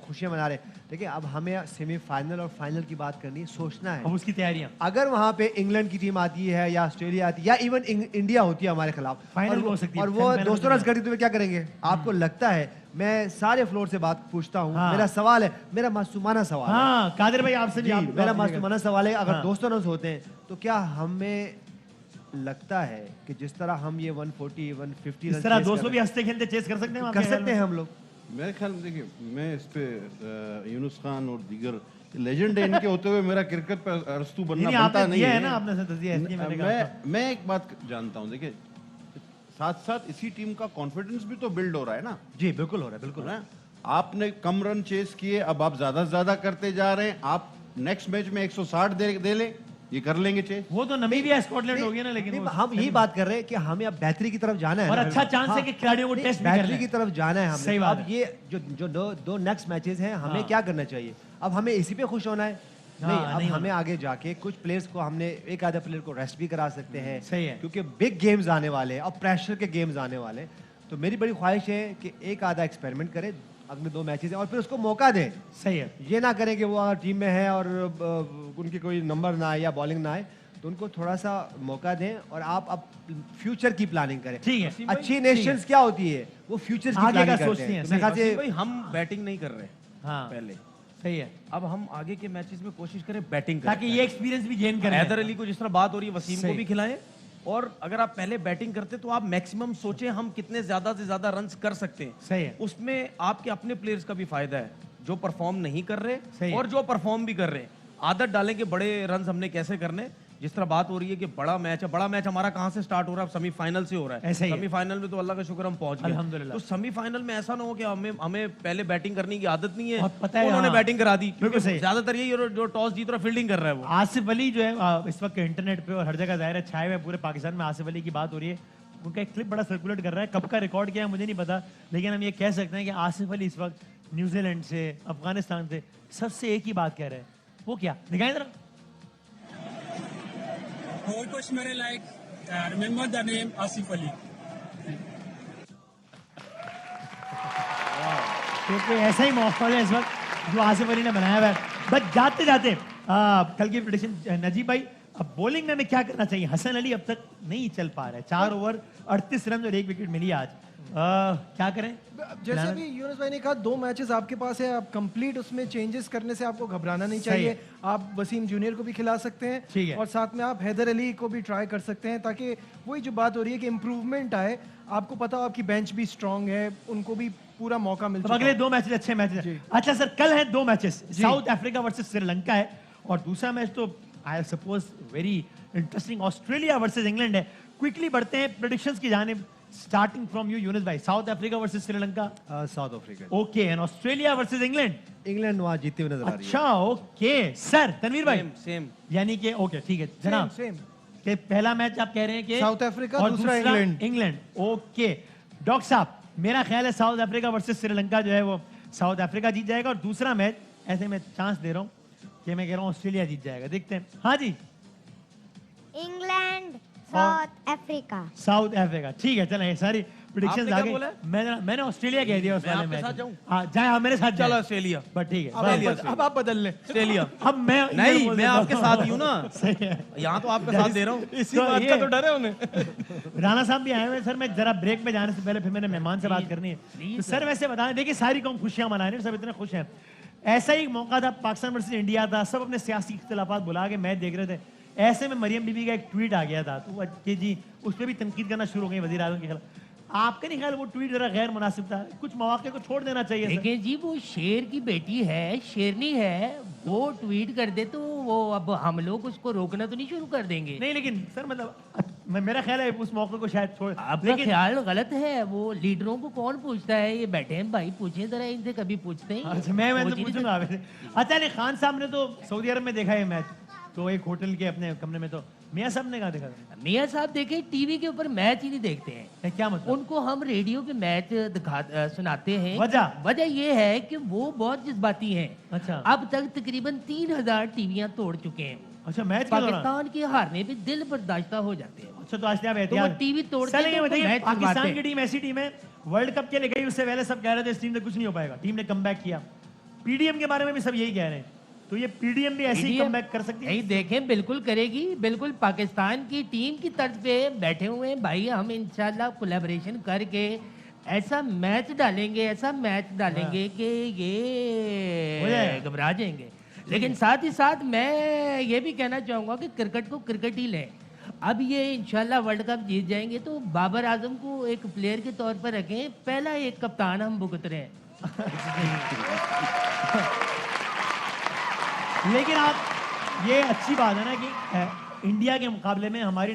खुशियां मना रहे। देखिए अब हमें सेमीफाइनल और फाइनल की बात करनी है, सोचना है। अब उसकी तैयारियां, अगर वहाँ पे इंग्लैंड की टीम आती है या ऑस्ट्रेलिया आती है या इवन इंडिया होती है हमारे खिलाफ, फाइनल हो सकती है, और वो 200 रन करती, तो क्या करेंगे? आपको लगता है? मैं सारे फ्लोर से बात पूछता हूँ। मेरा सवाल है, मेरा मासूमाना सवाल है। कादिर भाई आपसे भी मेरा मासूमाना सवाल है, अगर 200 रन होते हैं तो क्या हमें लगता है कि जिस तरह हम ये 140, 150 इस तरह 200 भी हंसते खेलते चेस कर सकते हैं? कर सकते हैं हम लोग। मेरे ख्याल में देखिए, मैं इस पे यूनुस खान और दीगर लेजेंड है इनके होते हुए मेरा क्रिकेट पर अरस्तू बनना बनता नहीं है। मैं एक बात जानता हूँ, देखिए साथ साथ इसी टीम का कॉन्फिडेंस भी तो बिल्ड हो रहा है ना। जी बिल्कुल हो रहा है, बिल्कुल है। आपने कम रन चेस किए, अब आप ज्यादा से ज्यादा करते जा रहे हैं। आप नेक्स्ट मैच में 160 दे लें, ये कर लेंगे चेस। वो तो नमीबिया स्कॉटलैंड हो गया ना, लेकिन हम यही बात कर रहे हैं कि हमें अब बेहतरी की तरफ जाना है और अच्छा चांस है कि खिलाड़ियों को टेस्ट बेहतरी की तरफ जाना है हमें। सही बात अब ये जो 2 नेक्स्ट मैचेस हैं, हमें क्या करना चाहिए? अब हमें इसी पे खुश होना है? नहीं, अब हमें आगे जाके कुछ प्लेयर्स को हमने एक आधा प्लेयर को रेस्ट भी करा सकते हैं। सही है, क्योंकि बिग गेम्स आने वाले हैं और प्रेशर के गेम्स आने वाले हैं। तो मेरी बड़ी ख्वाहिश है कि एक आधा एक्सपेरिमेंट करें, अगले 2 मैचेस हैं और फिर उसको मौका दें। सही है, ये ना करें कि वो अगर टीम में है और उनकी कोई नंबर ना आए या बॉलिंग ना आए, तो उनको थोड़ा सा मौका दें और आप अब फ्यूचर की प्लानिंग करें। ठीक है, अच्छी नेशंस क्या होती है? वो फ्यूचर की प्लानिंग करते हैं। भाई हम बैटिंग नहीं कर रहे पहले, सही है। अब हम आगे के मैचेस में कोशिश करें बैटिंग करें, ताकि ये एक्सपीरियंस भी गेन करें। हैदर अली को जिस तरह बात हो रही है, वसीम को भी खिलाएं। और अगर आप पहले बैटिंग करते तो आप मैक्सिमम सोचें हम कितने ज्यादा से ज्यादा रन्स कर सकते हैं। सही है, उसमें आपके अपने प्लेयर्स का भी फायदा है, जो परफॉर्म नहीं कर रहे और जो परफॉर्म भी कर रहे हैं। आदत डालें कि बड़े रन्स हमने कैसे करने। जिस तरह बात हो रही है कि बड़ा मैच है, बड़ा मैच हमारा कहाँ से स्टार्ट हो रहा है? सेमीफाइनल से हो रहा है। सेमीफाइनल में तो अल्लाह का शुक्र हम पहुंच गए अल्हम्दुलिल्लाह। तो सेमीफाइनल में ऐसा ना हो कि हमें पहले बैटिंग करने की आदत नहीं है, उन्होंने बैटिंग करा दी। ज्यादातर यही जो टॉस जीत रहा है फील्डिंग कर रहा है वो। आसिफ अली जो है इस वक्त इंटरनेट पे और हर जगह जाहिर है छाए हुए पूरे पाकिस्तान में आसिफ अली की बात हो रही है। उनका एक क्लिप बड़ा सर्कुलेट कर रहा है, कब का रिकॉर्ड किया है मुझे नहीं पता, लेकिन हम ये कह सकते हैं कि आसिफ अली इस वक्त न्यूजीलैंड से, अफगानिस्तान से सबसे एक ही बात कह रहे हैं। वो क्या दिखाएं जरा। Whole coach मेरे like remember the name Asif Ali. क्योंकि ऐसा ही माहौल है इस वक्त जो आसिफ अली ने बनाया हुआ है। बस जाते जाते कल की प्रेडिक्शन नजीब भाई, अब बॉलिंग में क्या करना चाहिए? हसन अली अब तक नहीं चल पा रहा है, 4 ओवर 38 रन और 1 विकेट मिली आज, क्या करें? जैसे भी यूनुस भाई ने कहा 2 मैचेस आपके पास है, आप कंप्लीट उसमें चेंजेस करने से आपको घबराना नहीं चाहिए। आप वसीम जूनियर को भी खिला सकते हैं और साथ में आप हैदर अली को भी ट्राई कर सकते हैं, ताकि वही जो बात हो रही है कि इम्प्रूवमेंट आए। आपको पता हो आपकी बेंच भी स्ट्रांग है, उनको भी पूरा मौका मिल चुका है। अगले 2 मैचेस अच्छे मैचेस हैं। अच्छा सर, कल है 2 matches, south Africa versus Sri Lanka है और दूसरा मैच तो I suppose very interesting Australia versus England है। क्विकली बढ़ते हैं प्रेडिक्शंस की जानिब, स्टार्टिंग फ्रॉम यू यूनुस भाई। South Africa versus Sri Lanka. South Africa. Okay, and Australia versus England. England वहां जीते हुए नजर आ रही है। अच्छा ओके सर, तनवीर भाई सेम यानी कि ओके ठीक है जनाब, सेम कि पहला मैच आप कह रहे हैं कि साउथ अफ्रीका, और दूसरा इंग्लैंड। ओके डॉक्टर साहब, मेरा ख्याल है साउथ अफ्रीका वर्सेस श्रीलंका जो है वो साउथ अफ्रीका जीत जाएगा, और दूसरा मैच ऐसे मैं चांस दे रहा हूँ कि मैं कह रहा हूँ ऑस्ट्रेलिया जीत जाएगा। देखते हैं। हाँ जी, England South Africa. South Africa ठीक है, चलें सारी प्रेडिक्शंस आ गई। मैंने ऑस्ट्रेलिया कह दिया उस वाले मैच। जाए मेरे साथ, चलो ऑस्ट्रेलिया। बट ठीक है, अब आप बदल लें ऑस्ट्रेलिया। अब मैं आपके साथ ही हूँ ना, सही है, यहाँ तो आपके साथ दे रहा हूँ। इसी बात का तो डर है उन्हें। राणा साहब भी आए हुए सर, मैं जरा ब्रेक में जाने से पहले फिर मैंने मेहमान से बात करनी है। तो सर वैसे बताएं, देखिए सारी कौम खुशियां मना रहे हैं, सब इतने खुश हैं। ऐसा ही मौका था, पाकिस्तान वर्सेस इंडिया था, सब अपने सियासी इख्तिलाफात बुला के मैच देख रहे थे। ऐसे में मरियम बीबी का एक ट्वीट आ गया था, तो कि जी उस पर भी तनकीद करना शुरू हो गई वज़ीर आज़म के खिलाफ। आपका नहीं ख्याल वो ट्वीट जरा गैर मुनासिब था? कुछ मौके को छोड़ देना चाहिए। देखिए जी, वो शेर की बेटी है, शेरनी है, वो ट्वीट कर दे तो वो अब हम लोग उसको रोकना तो नहीं शुरू कर देंगे। नहीं लेकिन सर मतलब मेरा ख्याल है उस मौके को शायद छोड़। आपका ख्याल गलत है, वो लीडरों को कौन पूछता है? ये बैठे हैं भाई, पूछे जरा इनसे, कभी पूछते हैं? अच्छा मैं तो पूछूंगा। अच्छा नहीं, खान साहब ने तो सऊदी अरब में देखा है मैच, तो एक होटल के अपने कमरे में, तो मियाँ साहब ने कहा देखा था? मियाँ साहब देखे टीवी के ऊपर मैच ही नहीं देखते हैं। क्या मतलब? उनको हम रेडियो पे मैच सुनाते हैं। वजह ये है कि वो बहुत जज्बाती हैं। अच्छा, अब तक तकरीबन 3000 टीवियां तोड़ चुके हैं। अच्छा, मैच पाकिस्तान के हारने पे दिल बर्दाश्त हो जाते हैं। अच्छा, तो आज आप एहतियात, तो टीवी तोड़ते हैं। पाकिस्तान की टीम ऐसी टीम है, वर्ल्ड कप के लिए गई, उससे पहले सब कह रहे थे इस टीम से कुछ नहीं हो पाएगा, टीम ने कमबैक किया। पीडीएम के बारे में भी सब यही कह रहे हैं, तो ये पीडीएम भी ऐसे ही कमबैक कर सकती है? नहीं देखें, बिल्कुल करेगी, बिल्कुल पाकिस्तान की टीम की तर्ज पे बैठे हुए हैं भाई। हम इंशाल्लाह कोलैबोरेशन करके ऐसा मैच डालेंगे, ऐसा मैच डालेंगे कि ये घबरा जाएंगे। लेकिन साथ ही साथ मैं ये भी कहना चाहूंगा कि क्रिकेट को क्रिकेट ही लें। अब ये इंशाल्लाह वर्ल्ड कप जीत जाएंगे तो बाबर आजम को एक प्लेयर के तौर पर रखें, पहला एक कप्तान हम भुगत रहे हैं। लेकिन आप ये अच्छी बात है ना कि इंडिया के मुकाबले में हमारे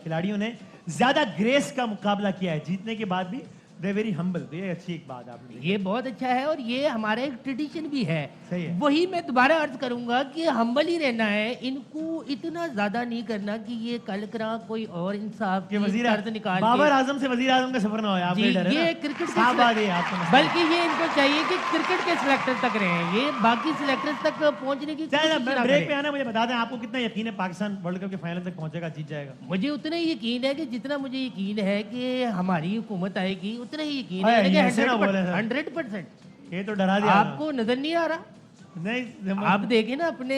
खिलाड़ियों ने ज्यादा ग्रेस का मुकाबला किया है, जीतने के बाद भी दे वेरी हम्बल। तो ये अच्छी एक बात आपने, ये बहुत अच्छा है और ये हमारा एक ट्रेडिशन भी है। सही है। वही मैं दोबारा अर्ज करूंगा कि हम्बल ही रहना है, इनको इतना ज्यादा नहीं करना कि ये कल करा कोई और इंसाफ की तर्ज निकाल बाबर आजम से वजीर आजम का सफर ना हो। आप ये क्रिकेट बल्कि ये इनको चाहिए कि क्रिकेट के सिलेक्टर तक रहे, ये बाकी सिलेक्टर्स तक पहुंचने की ब्रेक में आना। मुझे बता दें आपको कितना यकीन है पाकिस्तान वर्ल्ड कप के फाइनल तक पहुंचेगा, जीत जाएगा? मुझे उतना ही यकीन है कि जितना मुझे यकीन है कि हमारी हुकूमत आएगी, उतना ही यकीन है। 100%। ये तो डरा दिया आपको नजर नहीं आ रहा? नहीं, आप देखिए ना, अपने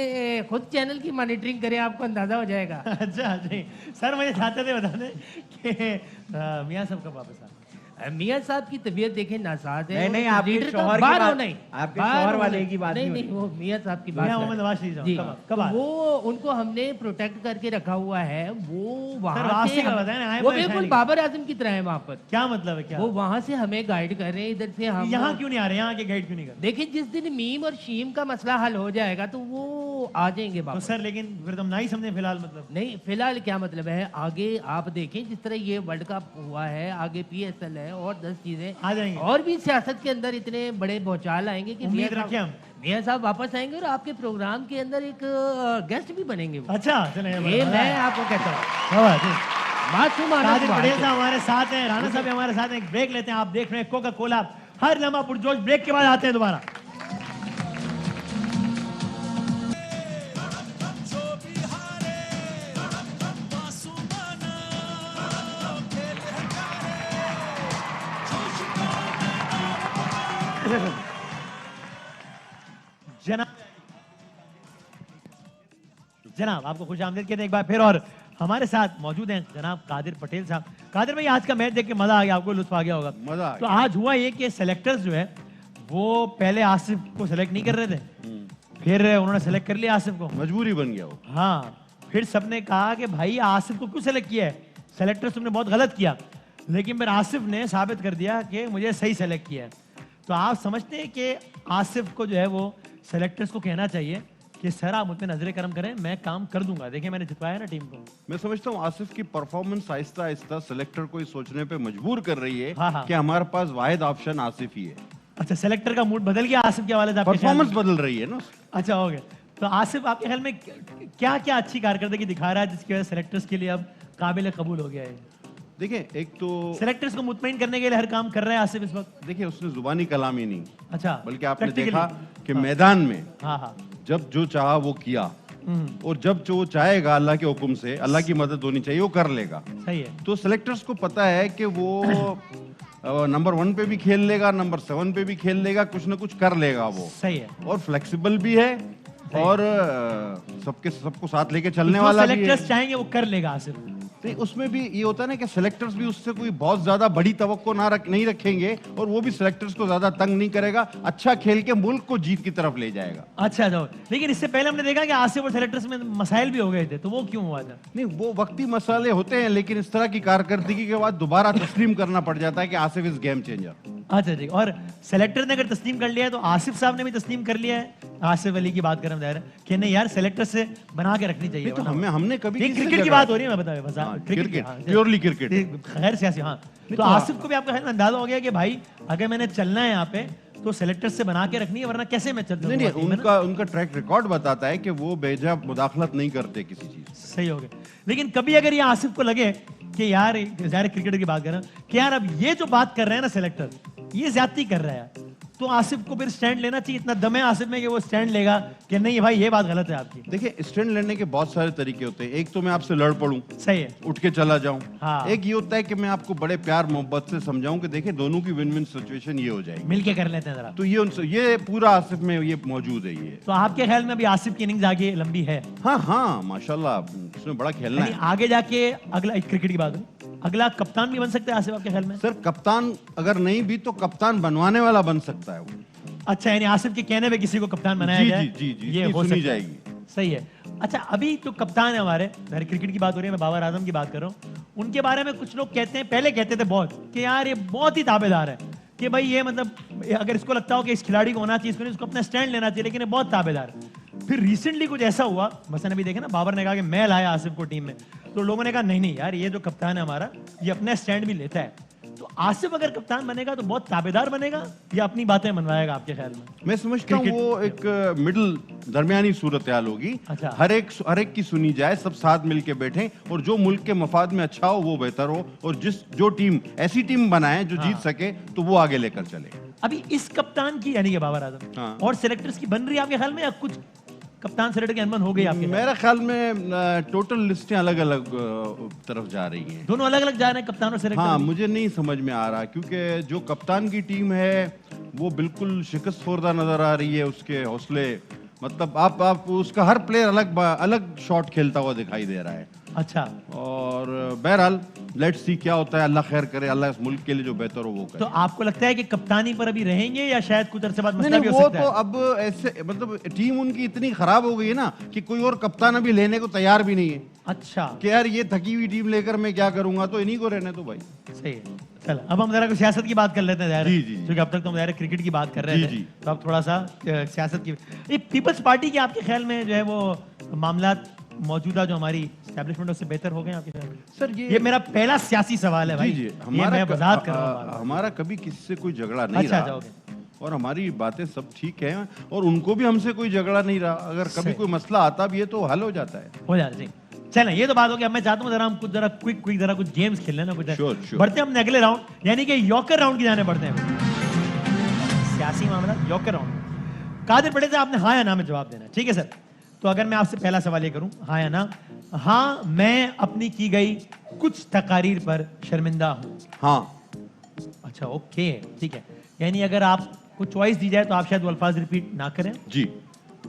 खुद चैनल की मॉनिटरिंग करें, आपको अंदाजा हो जाएगा। अच्छा जी सर, मुझे चाहते थे बता दें कि मियाँ साहब कब वापस आ? मियाँ साहब की तबीयत देखें नासाज है। नहीं, आपके शौहर की बात नहीं, आपके शौहर वाले की बात नहीं, वो मियाँ साहब की बात है। कब वो उनको हमने प्रोटेक्ट करके रखा हुआ है। वो वहाँ से वो बिल्कुल बाबर आजम की तरह है वहाँ पर। क्या मतलब है? क्या वो वहाँ से हमें गाइड कर रहे हैं, इधर से हम यहाँ क्यों नहीं आ रहे? यहाँ के गाइड क्यों नहीं कर? देखिए, जिस दिन मीम और शीम का मसला हल हो जाएगा तो वो आ जाएंगे तो सर लेकिन फिर तुम नहीं समझे फिलहाल, मतलब नहीं फिलहाल क्या मतलब है, आगे आप देखें जिस तरह ये वर्ल्ड कप हुआ है, आगे PSL है और 10 चीजें आ जाएंगे, और भी सियासत के अंदर इतने बड़े भौचाल आएंगे कि उम्मीद रखें हम मियां साहब वापस आएंगे और आपके प्रोग्राम के अंदर एक गेस्ट भी बनेंगे। अच्छा चले, ये मैं आपको कहता हूँ। कादिर पटेल साहब हमारे साथ हैं, राणा साहब हमारे साथ हैं। एक ब्रेक लेते हैं, आप देख रहे हैं कोका कोला हर लम्हा पुरजोश। ब्रेक के बाद आते हैं दोबारा। जनाब आपको खुश आमदीद कहते हैं एक बार फिर, और हमारे साथ मौजूद हैं जनाब कादिर पटेल साहब। कादिर भाई आज का मैच देख के मजा आ गया, आपको लुत्फ आ गया होगा। मजा तो आज हुआ ये कि सेलेक्टर्स जो है वो पहले आसिफ को सेलेक्ट नहीं कर रहे थे, फिर उन्होंने सेलेक्ट कर लिया आसिफ को, मजबूरी बन गया वो। हाँ, फिर सबने कहा कि भाई आसिफ को क्यों सेलेक्ट किया है, सेलेक्टर्स तुमने बहुत गलत किया। लेकिन फिर आसिफ ने साबित कर दिया कि मुझे सही सेलेक्ट किया है। तो आप समझते हैं कि आसिफ को जो है वो सेलेक्टर्स को कहना चाहिए कि सर आप मुझ पे नजर करम करें, मैं काम कर दूंगा, देखिए मैंने जितवाया ना टीम को। मैं समझता हूँ आसिफ की परफॉर्मेंस आहिस्ता आहिस्ता सेलेक्टर को ये सोचने पे मजबूर कर रही है कि हमारे पास वाहिद ऑप्शन आसिफ ही है। अच्छा, सेलेक्टर का मूड बदल गया आसिफ के हवाले से, परफॉर्मेंस बदल रही है ना। अच्छा हो गया। तो आसिफ आपके ख्याल में क्या क्या अच्छी कारकर्दगी दिखा रहा है जिसकी वजह से सेलेक्टर्स के लिए अब काबिल कबूल हो गया है? देखिए, एक तो सेलेक्टर्स को मुतमईन करने के लिए हर काम कर रहा है आसिफ इस वक्त। देखिए, उसने जुबानी कलाम ही नहीं, अच्छा, बल्कि आपने देखा कि मैदान में जब जो चाहा वो किया, और जब जो चाहेगा अल्लाह के हुक्म से, अल्लाह की मदद होनी चाहिए, वो कर लेगा। सही है। तो सेलेक्टर्स को पता है कि वो नंबर 1 पे भी खेल लेगा, नंबर 7 पे भी खेल लेगा, कुछ ना कुछ कर लेगा वो। सही है। और फ्लेक्सिबल भी है और सबको साथ लेके चलने वाला भी है। सेलेक्टर्स चाहेंगे वो कर लेगा आसिफ। तो उसमें भी ये होता है ना कि सेलेक्टर्स भी उससे कोई बहुत ज्यादा बड़ी तवक्को नहीं रखेंगे, और वो भी सेलेक्टर्स को ज्यादा तंग नहीं करेगा, अच्छा खेल के मुल्क को जीत की तरफ ले जाएगा। अच्छा तो लेकिन इससे पहले हमने देखा कि आसिफ और सेलेक्टर्स में मसाइल भी हो गए थे, तो वो क्यों हुआ था? नहीं, वो वक्ती मसाले होते हैं, लेकिन इस तरह की कारकर्दगी के बाद दोबारा तस्लीम करना पड़ जाता है कि आसिफ इज गेम चेंजर। अच्छा जी, और सेलेक्टर ने अगर तस्लीम कर लिया है तो आसिफ साहब ने भी तस्लीम कर लिया है, आसिफ अली की बात कर रहे हैं कि नहीं यार सेलेक्टर से बना के रखनी चाहिए। तो हमने कभी क्रिकेट की बात हो रही है, मैं बताऊं बस क्रिकेट, प्योरली क्रिकेट, गैर सियासी। हाँ, तो आसिफ को भी आपका ख्याल अंदाजा हो गया कि भाई अगर मैंने चलना है यहाँ पे तो सेलेक्टर से बना के रखनी है, वरना कैसे मैं चलता हूँ। नहीं, उनका ट्रैक रिकॉर्ड बताता है कि वो बेजा मुदाखलत नहीं करते किसी चीज। सही हो गया। लेकिन कभी अगर ये आसिफ को लगे कि यार ज़ाहिर क्रिकेटर की बात कर रहे हैं कि यार अब ये जो बात कर रहे हैं ना सेलेक्टर, ये ज्यादती कर रहा है, तो आसिफ को फिर स्टैंड लेना चाहिए। इतना दम है आसिफ में कि वो स्टैंड लेगा कि नहीं भाई ये बात गलत है आपकी। देखिए, स्टैंड लेने के बहुत सारे तरीके होते हैं। एक तो मैं आपसे लड़ पड़ूं, सही है, उठ के चला जाऊं। हाँ। एक ये होता है कि मैं आपको बड़े प्यार मोहब्बत से समझाऊं कि देखिए दोनों की विन विन सिचुएशन ये हो जाएगी, मिलके कर लेते हैं जरा। तो ये पूरा आसिफ में ये मौजूद है। ये तो आपके ख्याल में अभी आसिफ की इनिंग्स आगे लंबी है? हाँ, माशाल्लाह, उसमें बड़ा खेलना है। आगे जाके अगला क्रिकेट की बात है, अगला कप्तान भी बन सकता है आसिफ आपके ख्याल में? सर, कप्तान अगर नहीं भी तो कप्तान बनवाने वाला बन सकता है वो। अच्छा, यानी आसिफ के कहने पे किसी को कप्तान बनाया जाए, जी, ये हो सुनी सकता है। जाएगी। सही है। अच्छा, अभी जो कप्तान है हमारे, क्रिकेट की बात हो रही है, मैं बाबर आजम की बात कर रहा हूँ, उनके बारे में कुछ लोग कहते हैं, पहले कहते थे बहुत कि यार ये बहुत ही ताबेदार है, कि भाई ये मतलब अगर इसको लगता हो कि इस खिलाड़ी को होना चाहिए, इसको नहीं, इसको अपना स्टैंड लेना चाहिए, लेकिन ये बहुत ताबेदार है। फिर रिसेंटली कुछ ऐसा हुआ, मसलन अभी देखे ना, बाबर ने कहा कि मैं लाया आसिफ को टीम में, तो लोगों ने कहा नहीं यार ये जो कप्तान है हमारा ये अपना स्टैंड भी लेता है। तो आसिफ अगर कप्तान बनेगा तो बहुत ताबेदार बनेगा या अपनी बातें मनवाएगा आपके ख्याल में? मैं समझता हूँ वो एक मिडिल दरमियानी सूरत हाल होगी। अच्छा। हर एक की सुनी जाए, सब साथ मिलके बैठे, और जो मुल्क के मफाद में अच्छा हो वो बेहतर हो, और जो टीम ऐसी टीम बनाए जो जीत सके तो वो आगे लेकर चले। अभी इस कप्तान की यानी कि बाबर आजम और सेलेक्टर्स की बन रही है आपके ख्याल में, या कुछ कप्तान सेलेक्टर की अनबन हो गई आपके? मेरा ख्याल में टोटल लिस्टें अलग अलग तरफ जा रही हैं। दोनों अलग अलग जा रहे हैं कप्तान और सेलेक्टर? हाँ, मुझे नहीं समझ में आ रहा, क्योंकि जो कप्तान की टीम है वो बिल्कुल शिकस्त खोरदा नजर आ रही है। उसके हौसले, मतलब आप उसका हर प्लेयर अलग शॉट खेलता हुआ दिखाई दे रहा है। अच्छा, और बहरहाल लेट्स सी क्या होता है, अल्लाह खैर करे, अल्लाह इस मुल्क के लिए जो बेहतर हो वो करे। तो आपको लगता है कि कप्तानी पर अभी रहेंगे या शायद कुछ अरसे बाद मसला नहीं, भी हो वो सकता है? तो अब ऐसे, मतलब टीम उनकी इतनी खराब हो गई है ना कि कोई और कप्तान अभी लेने को तैयार भी नहीं है। अच्छा, कि यार ये थकी हुई टीम लेकर मैं क्या करूंगा, तो इन्हीं को रहने दो भाई। सही है। चल अब हम जरा कुछ सियासत की बात कर लेते हैं जी, जी। क्योंकि अब तक तो हम जरा क्रिकेट की बात कर रहे थे, जी। तो अब थोड़ा सा सियासत की। ये पीपल्स पार्टी के आपके ख्याल में जो है वो मामलात मौजूदा जो हमारी एस्टैब्लिशमेंट उससे बेहतर हो गए आपके ख्याल में? सर ये मेरा पहला सियासी सवाल है भाई। जी, ये मैं वजाहत कर रहा हूं। हमारा कभी किसी से कोई झगड़ा नहीं अच्छा, रहा जाओगे। और हमारी बातें सब ठीक है और उनको भी हमसे कोई झगड़ा नहीं रहा। अगर कभी कोई मसला आता भी है तो हल हो जाता है। हो जाता है। चलें, ये तो बात हो गई। अब मैं चाहता हूँ जरा हम कुछ जरा क्विक जरा कुछ गेम्स खेल लेना कुछ। Sure. बढ़ते हैं हम अगले राउंड यानी कि यॉकर राउंड की जाने बढ़ते हैं। सियासी मामला यॉकर राउंड। कादिर पटेल साहब आपने हाँ या ना में जवाब देना है, ठीक है सर? तो अगर मैं आपसे पहला सवाल ये करूं, हाँ या ना? हाँ, मैं अपनी की गई कुछ तकारीर पर शर्मिंदा हूँ। हाँ। अच्छा, ओके, ठीक है। यानी अगर आपको चॉइस दी जाए तो आप शायद वो अल्फाज रिपीट ना करें। जी।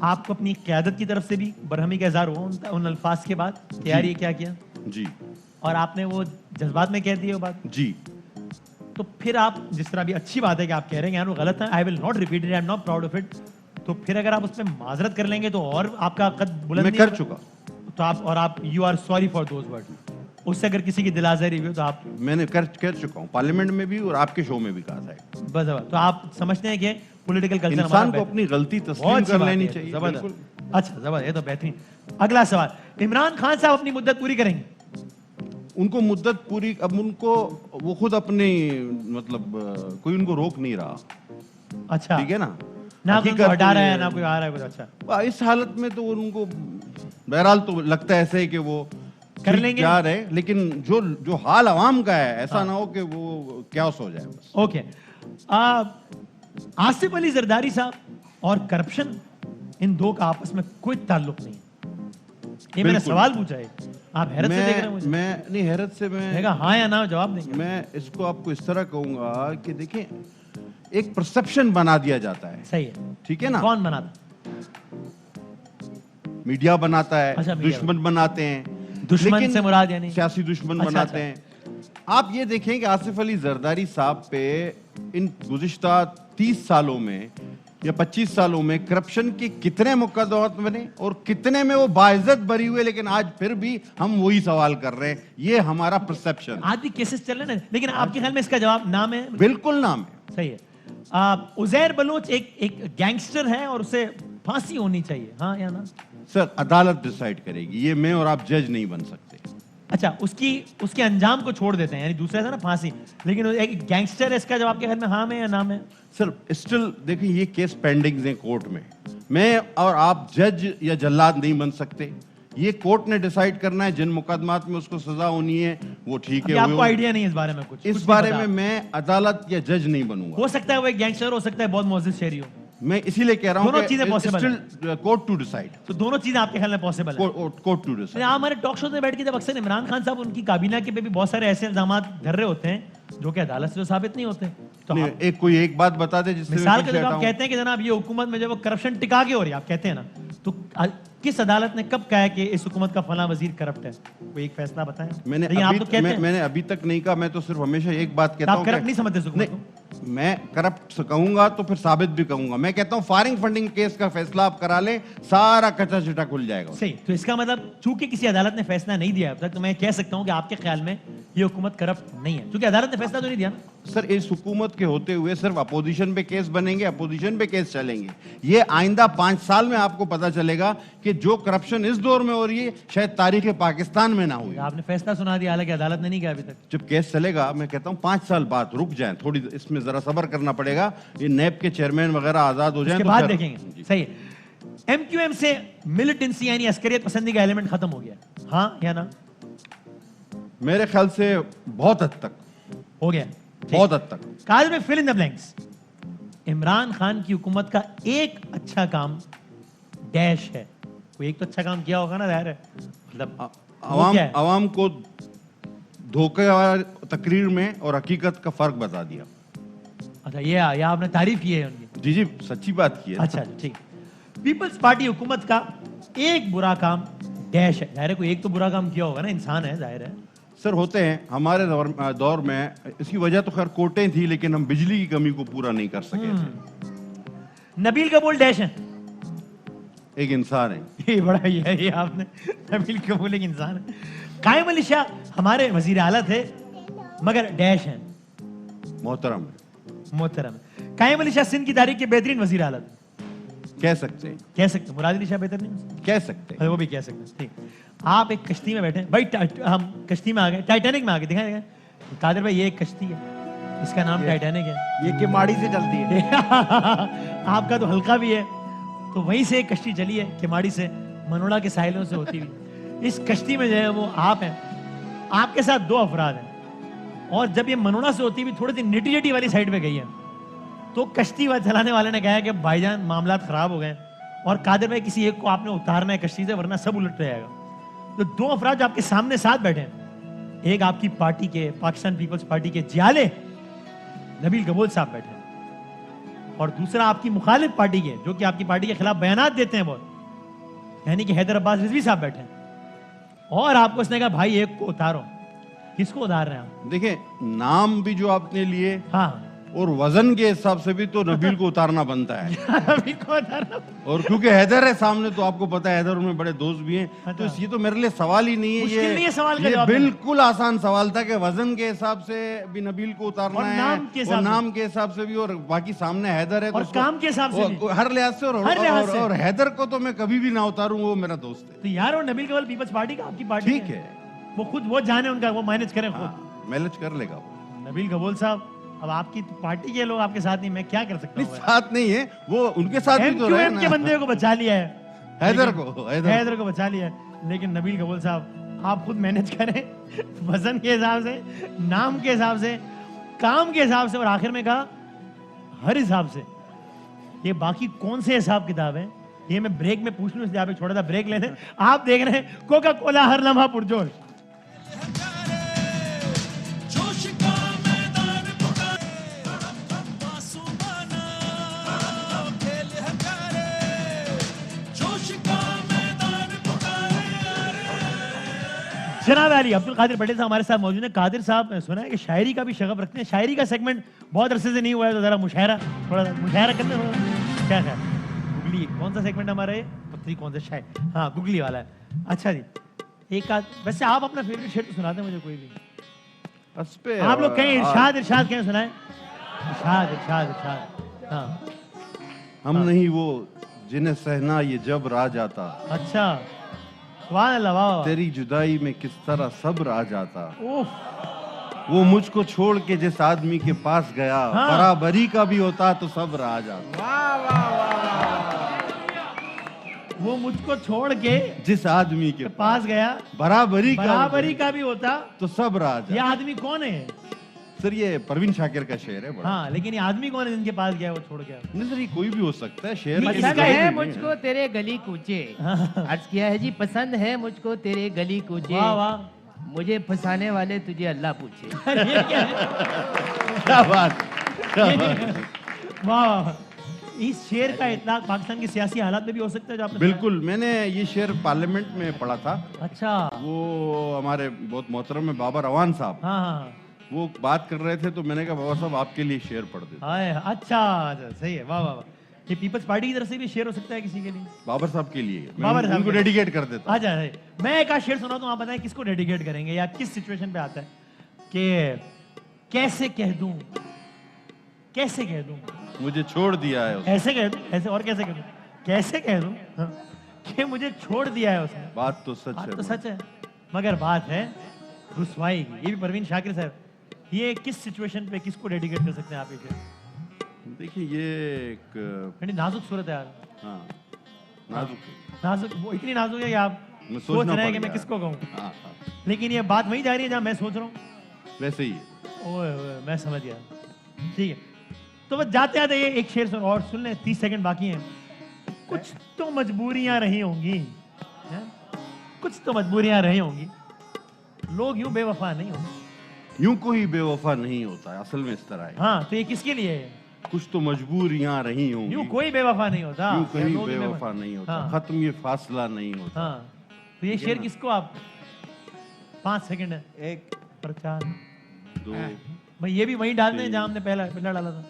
आपको अपनी क़यादत की तरफ से भी बरहमी का इज़हार हुआ उन अल्फाज के बाद? तैयारी क्या किया? जी। और आपने वो जज्बात में कह दिए वो बात? जी। तो फिर आप जिस तरह भी अच्छी बात है कि आप कह रहे हैं यार वो गलत है, I will not repeat it, I am not proud of it, तो फिर अगर आप उस पर माजरत कर लेंगे तो और आपका कद बुलंद मैं नहीं कर होगा? चुका। तो आप और आप you are sorry for those word, उससे अगर किसी की दिल आज़ारी हुई तो आप? मैंने कर चुका हूँ, पार्लियामेंट में भी और आपके शो में भी कहा था। बस तो आप समझते हैं कि पॉलिटिकल कल्चर इंसान को अपनी गलती तस्लीम कर लेनी चाहिए। जबरदस्त। अच्छा, जबरदस्त, ये तो बेहतरीन। अगला सवाल, इमरान खान साहब अपनी मुद्दत पूरी करेंगे? उनको मुद्दत पूरी, अब उनको वो खुद अपनी मतलब कोई उनको रोक नहीं रहा। अच्छा, ठीक है ना? ना कोई हटा रहा है ना कोई आ रहा है कुछ। अच्छा, इस हालत में तो उनको बहरहाल तो लगता है ऐसे कि वो कर लेंगे जा रहे, लेकिन जो हाल अवाम का है ऐसा ना हो कि वो क्यास हो जाए बस। ओके। आसिफ अली जरदारी साहब और करप्शन, इन दो का आपस में कोई ताल्लुक नहीं है। ये मैंने सवाल पूछा है, आप हैरत से देख रहे हैं मुझे? मैं नहीं हैरत से, मैं हाँ या ना जवाब देंगे। मैं इसको आपको इस तरह कहूंगा कि देखिए, एक परसेप्शन बना दिया जाता है। सही है, ठीक है ना? कौन बनाता? मीडिया बनाता है। अच्छा, दुश्मन बनाते हैं। दुश्मन से मुराद यानी सियासी दुश्मन अच्छा, बनाते हैं। आप ये देखें कि आसिफ अली जरदारी साहब पे इन गुज़िश्ता 30 सालों में या 25 सालों में करप्शन के कितने मुकदमात बने और कितने में वो बाइज्जत बरी हुए, लेकिन आज फिर भी हम वही सवाल कर रहे हैं। ये हमारा परसेप्शन। आज भी केसेस चल रहे हैं, लेकिन आपके ख्याल में इसका जवाब नाम है? बिल्कुल नाम है। सही है। उजैर बलोच एक गैंगस्टर है और उसे फांसी होनी चाहिए, हाँ या ना? सर, अदालत डिसाइड करेगी, ये मैं और आप जज नहीं बन सकते। अच्छा, उसके अंजाम को छोड़ देते हैं, यानी दूसरा है ना फांसी, लेकिन एक गैंगस्टर है, इसका जवाब के ख्याल में हाँ में या ना में? सर, स्टिल देखिए, ये केस पेंडिंग है कोर्ट में। मैं और आप जज या जल्लाद नहीं बन सकते। ये कोर्ट ने डिसाइड करना है, जिन मुकदमात में उसको सजा होनी है वो ठीक है। आपको आइडिया नहीं है इस बारे में? कुछ बारे में मैं अदालत या जज नहीं बनूंगा। हो सकता है वो एक गैंगस्टर हो सकता है बहुत मुअज़्ज़िज़ शहरी हो। मैं इसीलिए कह रहा हूं दोनों चीजें पॉसिबल है। Court to decide. तो दोनों चीजें आपके ख्याल में पॉसिबल है? Court to decide. हमारे टॉक शो में बैठ के जब अक्सर इमरान खान साहब उनकी काबीना के पे भी बहुत सारे ऐसे इल्जाम धर रहे होते हैं जो कि अदालत से साबित नहीं होते, तो एक बात बता दे जिससे मिसाल के तौर पर आप कहते हैं कि जनाब ये हुकूमत में जब वो करप्शन टिका के हो रही है, आप कहते हैं ना, तो किस अदालत ने कब कहा है कि इस हुकूमत का फला वजीर करप्ट है? कोई एक फैसला बताएं। मैंने अभी तक नहीं कहा। मैं तो सिर्फ हमेशा एक बात कहता हूं, करप्ट नहीं समझते? मैं करप्ट कहूंगा तो फिर साबित भी कहूंगा। मैं कहता हूं फायरिंग फंडिंग केस का फैसला आप करा लें, सारा कच्चा चिट्टा खुल जाएगा। सही। तो इसका मतलब चूंकि किसी अदालत ने फैसला नहीं दिया अब तक, तो मैं कह सकता हूं कि आपके ख्याल में ये हुकूमत करप्ट नहीं है, क्योंकि अदालत ने फैसला तो नहीं दिया ना। सर, इस हुकूमत के होते हुए सिर्फ अपोजिशन पे केस बनेंगे, अपोजिशन पे केस चलेंगे। ये आइंदा 5 साल में आपको पता चलेगा कि जो करप्शन इस दौर में हो रही है शायद तारीख पाकिस्तान में ना हुई। आपने फैसला सुना दिया, हालांकि अदालत ने नहीं किया अभी तक। जब केस चलेगा, मैं कहता हूँ 5 साल बाद रुक जाएं, थोड़ी इसमें जरा सब्र करना पड़ेगा। ये नैब के चेयरमैन वगैरह आजाद हो जाएं तो बाद देखेंगे। सही है। एमक्यूएम से मिलिटेंसी यानी अस्करियत पसंदी का एलिमेंट खत्म हो गया, हाँ या ना? मेरे ख्याल से बहुत हद तक हो गया, बहुत हद तक। काल में fill in the blanks. Imran Khan की हुकूमत का एक अच्छा काम डैश है, कोई एक तो अच्छा काम किया होगा ना, जाहिर है। मतलब आवाम को धोखेबाज तकरीर में और हकीकत का फर्क बता दिया। अच्छा, ये आपने तारीफ की है उनकी? जी, सच्ची बात की है। अच्छा, ठीक। पीपल्स पार्टी हुकूमत का एक बुरा काम डैश है, जाहिर है कोई एक तो बुरा काम किया होगा ना, इंसान है, जाहिर है। सर, होते हैं हमारे दौर में। इसकी वजह तो खैर कोर्टें थी, लेकिन हम बिजली की कमी को पूरा नहीं कर सके थे। नबील कबूल डैश है, एक इंसान है। ये बड़ा ये आपने नबील कबूल एक इंसान है। कायम अली शाह हमारे वजीर आला थे, मगर डैश हैं। मोहतरम है। मोहतरम है। कायम अली शाह सिंध की तारीख के बेहतरीन वजीर आला कह सकते हैं, कह सकते हैं। मुराद अली शाह बेहतर नहीं कह सकते हैं, वो भी कह सकते हैं। ठीक, आप एक कश्ती में बैठे भाई, हम कश्ती में आ गए, टाइटैनिक में आ गए, दिखाएगा कादिर भाई, ये एक कश्ती है, इसका नाम टाइटैनिक है, ये किमाड़ी से चलती है। आपका तो हल्का भी है, तो वहीं से एक कश्ती चली है किमाड़ी से, मनोड़ा के साहिलों से होती हुई। इस कश्ती में जो है वो आप हैं, आपके साथ 2 अफराद हैं, और जब ये मनोड़ा से होती हुई थोड़ी सी निटी वाली साइड पे गई है, तो कश्ती चलाने वाले ने कहा कि भाईजान मामला खराब हो गए और कादिर भाई किसी एक को आपने उतारना है कश्ती से, वरना सब उलट जाएगा। तो 2 अफराद जो आपके सामने साथ बैठे हैं, एक आपकी पार्टी के, पाकिस्तान पीपल्स पार्टी के जियाले नबील गबोल साहब बैठे हैं, और दूसरा आपकी मुखालिफ पार्टी के, जो कि आपकी पार्टी के खिलाफ बयानात देते हैं बहुत, यानी कि हैदर अब्बास रिजवी साहब बैठे हैं, और आपको उसने कहा भाई एक को उतारो। किसको उतार रहे हैं आप? देखिए नाम भी जो आपने लिए, हाँ, और वजन के हिसाब से भी तो नबील को उतारना बनता है। नबील को उतारना, और क्योंकि हैदर है सामने, तो आपको पता है हैदर में बड़े दोस्त भी हैं, तो ये तो मेरे लिए सवाल ही नहीं है। मुश्किल नहीं है सवाल का ये जवाब बिल्कुल आसान सवाल था कि वजन के हिसाब से भी नबील को उतारना और है, और नाम के हिसाब से भी, और बाकी सामने हैदर है, और तो काम के हिसाब से भी, हर लिहाज से, और हैदर को तो मैं कभी भी ना उतारूं, वो मेरा दोस्त है। तो यार, और नबील गबोल पीपल्स पार्टी का, आपकी पार्टी ठीक है, वो खुद वो जाने, उनका वो मैनेज करें खुद, मैनेज कर लेगा वो। नबील गबोल साहब, अब आपकी पार्टी के लोग आपके साथ नहीं, मैं क्या कर सकता हूँ? साथ नहीं है वो, उनके साथ भी तो रहे ना। के बंदे को बचा लिया है, हैदर को बचा लिया है, लेकिन नबील गबोल साहब आप खुद मैनेज करें, वजन के हिसाब से, नाम के हिसाब से, काम के हिसाब से, और आखिर में कहा हर हिसाब से। ये बाकी कौन से हिसाब किताब है, ये मैं ब्रेक में पूछ लूं, इसलिए आप एक छोटा सा ब्रेक ले लें। आप देख रहे हैं कोका कोला हर लम्हा पुरजोश। जनाब अली अब्दुल कादिर पटेल साहब हमारे साथ मौजूद हैं। कादिर साहब, सुना है कि शायरी का भी शगफ रखते हैं, शायरी का सेगमेंट बहुत अरसे से नहीं हुआ है, तो जरा मुशायरा, थोड़ा मुशायरा करने हो क्या है? गुगली कौन सा सेगमेंट हमारा है? पत्नी कौन सा शायर? हाँ, गुगली वाला है। अच्छा जी, एक आध, वैसे आप अपना फेवरेट शेर तो सुनाते हैं मुझे कोई भी। आप लोग कहें इरशाद इरशाद कहें, सुनाए इरशाद इरशाद इरशाद। हाँ, हम नहीं वो जिन्हें सहना ये जब राज आता। अच्छा, वाह अल्लाह, वाह। तेरी जुदाई में किस तरह सब्र आ जाता। वो मुझको छोड़ के जिस आदमी के पास गया, हाँ। बराबरी का भी होता तो सब्र आ जाता। वाह वाह वाह। वो मुझको छोड़ के जिस आदमी के पास गया, बराबरी का भी होता तो सब्र आ जाता। ये आदमी कौन है? सर ये परवीन शाकिर का शेर है बड़ा। हाँ, लेकिन ये आदमी कौन है जिनके पास गया वो छोड़ गया? नहीं सर, ये कोई भी हो सकता है। शेर पसंद है मुझको तेरे गली कूचे, अर्ज किया है जी, पसंद है मुझको तेरे गली कूचे। वाह वाह, मुझे फंसाने वाले तुझे अल्लाह पूछे। क्या बात। वाह, इस शेर का इतलाक पाकिस्तान के सियासी हालात में भी हो सकता है जो आपने? बिल्कुल, मैंने ये शेर पार्लियामेंट में पढ़ा था। अच्छा, वो हमारे बहुत मोहतरम है बाबर अवान साहब, हाँ, वो बात कर रहे थे, तो मैंने कहा बाबा साहब आपके लिए शेर पढ़ देते। अच्छा, सही है, वाह वाह। ये पीपल्स पार्टी की तरफ से भी शेर हो सकता है किसी के लिए? बाबर साहब के लिए, बाबर साहब उनको डेडिकेट कर देता। अच्छा, मैं एक शेर सुना तो आप बताएं किसको डेडिकेट करेंगे, या किस सिचुएशन पे आता है कि कैसे कह दूं, कैसे कह दूं मुझे छोड़ दिया है उसने। ऐसे कह दूं, ऐसे और कैसे कह दूं, कैसे कह दूं कि मुझे छोड़ दिया है उसने। बात तो सच है, तो सच है, मगर बात है रुसवाई की। ये भी परवीन शाकिर साहब, ये किस सिचुएशन पे किसको डेडिकेट कर सकते हैं आप? ये देखिए, ये एक नाजुक सूरत है यार। हाँ, नाजुक, वो इतनी नाजुक है कि आप सोच रहे हैं कि मैं किसको कहूँ। हाँ, लेकिन ये बात वही जा रही है जहाँ मैं सोच रहा हूँ। वैसे ही ओए, मैं समझ गया। ठीक है, तो बस जाते आते ये एक शेर और सुन लें, 30 सेकंड बाकी हैं। कुछ तो मजबूरियां रही होंगी, कुछ तो मजबूरियां रही होंगी, लोग यूं बेवफा नहीं होते। यूं कोई बेवफा नहीं होता है, असल में इस तरह है। हाँ, तो ये किसके लिए है? कुछ तो मजबूरियां रही होंगी, यूं कोई बेवफा नहीं होता, यूं कोई बेवफा नहीं होता। हाँ। खत्म ये फासला नहीं होता। हाँ, तो ये शेर किसको आप? 5 सेकंड है, 1 और 4 2। भाई ये भी वही डाल दें जहां हमने पहला डाला था।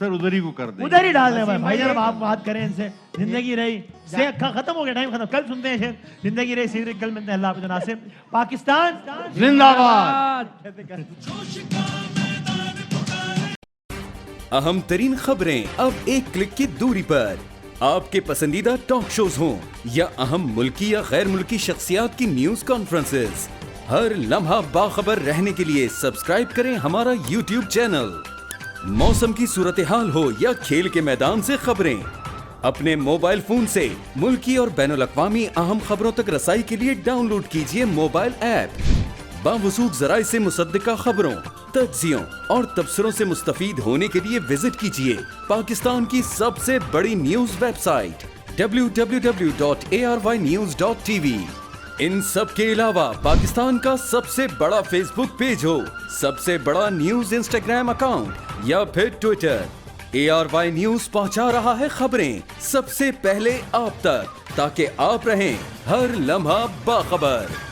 सर उधर ही को कर दे, उधर ही डाल दे भाई जनाब, आप बात करें इनसे। जिंदगी रही से खत्म हो गया, टाइम खत्म। कल सुनते हैं शेर, जिंदगी रही सीधे, कल मिलते हैं। अल्लाह हाफ़िज़। नासिर, पाकिस्तान जिंदाबाद। अहम तरीन खबरें अब एक क्लिक की दूरी पर। आपके पसंदीदा टॉक शोज हों या अहम मुल्की या गैर मुल्की शख्सियात की न्यूज कॉन्फ्रेंसेस, हर लम्हा बाखबर रहने के लिए सब्सक्राइब करें हमारा YouTube चैनल। मौसम की सूरत हाल हो या खेल के मैदान से खबरें, अपने मोबाइल फोन से मुल्की और बैनुल अक़वामी अहम खबरों तक रसाई के लिए डाउनलोड कीजिए मोबाइल ऐप। बावसूख ज़राए से मुसद्दिका खबरों, तज्ज़ियों और तबसरों से मुस्तफ़ीद होने के लिए विजिट कीजिए पाकिस्तान की सबसे बड़ी न्यूज वेबसाइट www.arYnews.tv। इन सब के अलावा पाकिस्तान का सबसे बड़ा फेसबुक पेज हो, सबसे बड़ा न्यूज इंस्टाग्राम अकाउंट या फिर ट्विटर, ARY न्यूज पहुंचा रहा है खबरें सबसे पहले आप तक, ताकि आप रहें हर लम्हा बाखबर।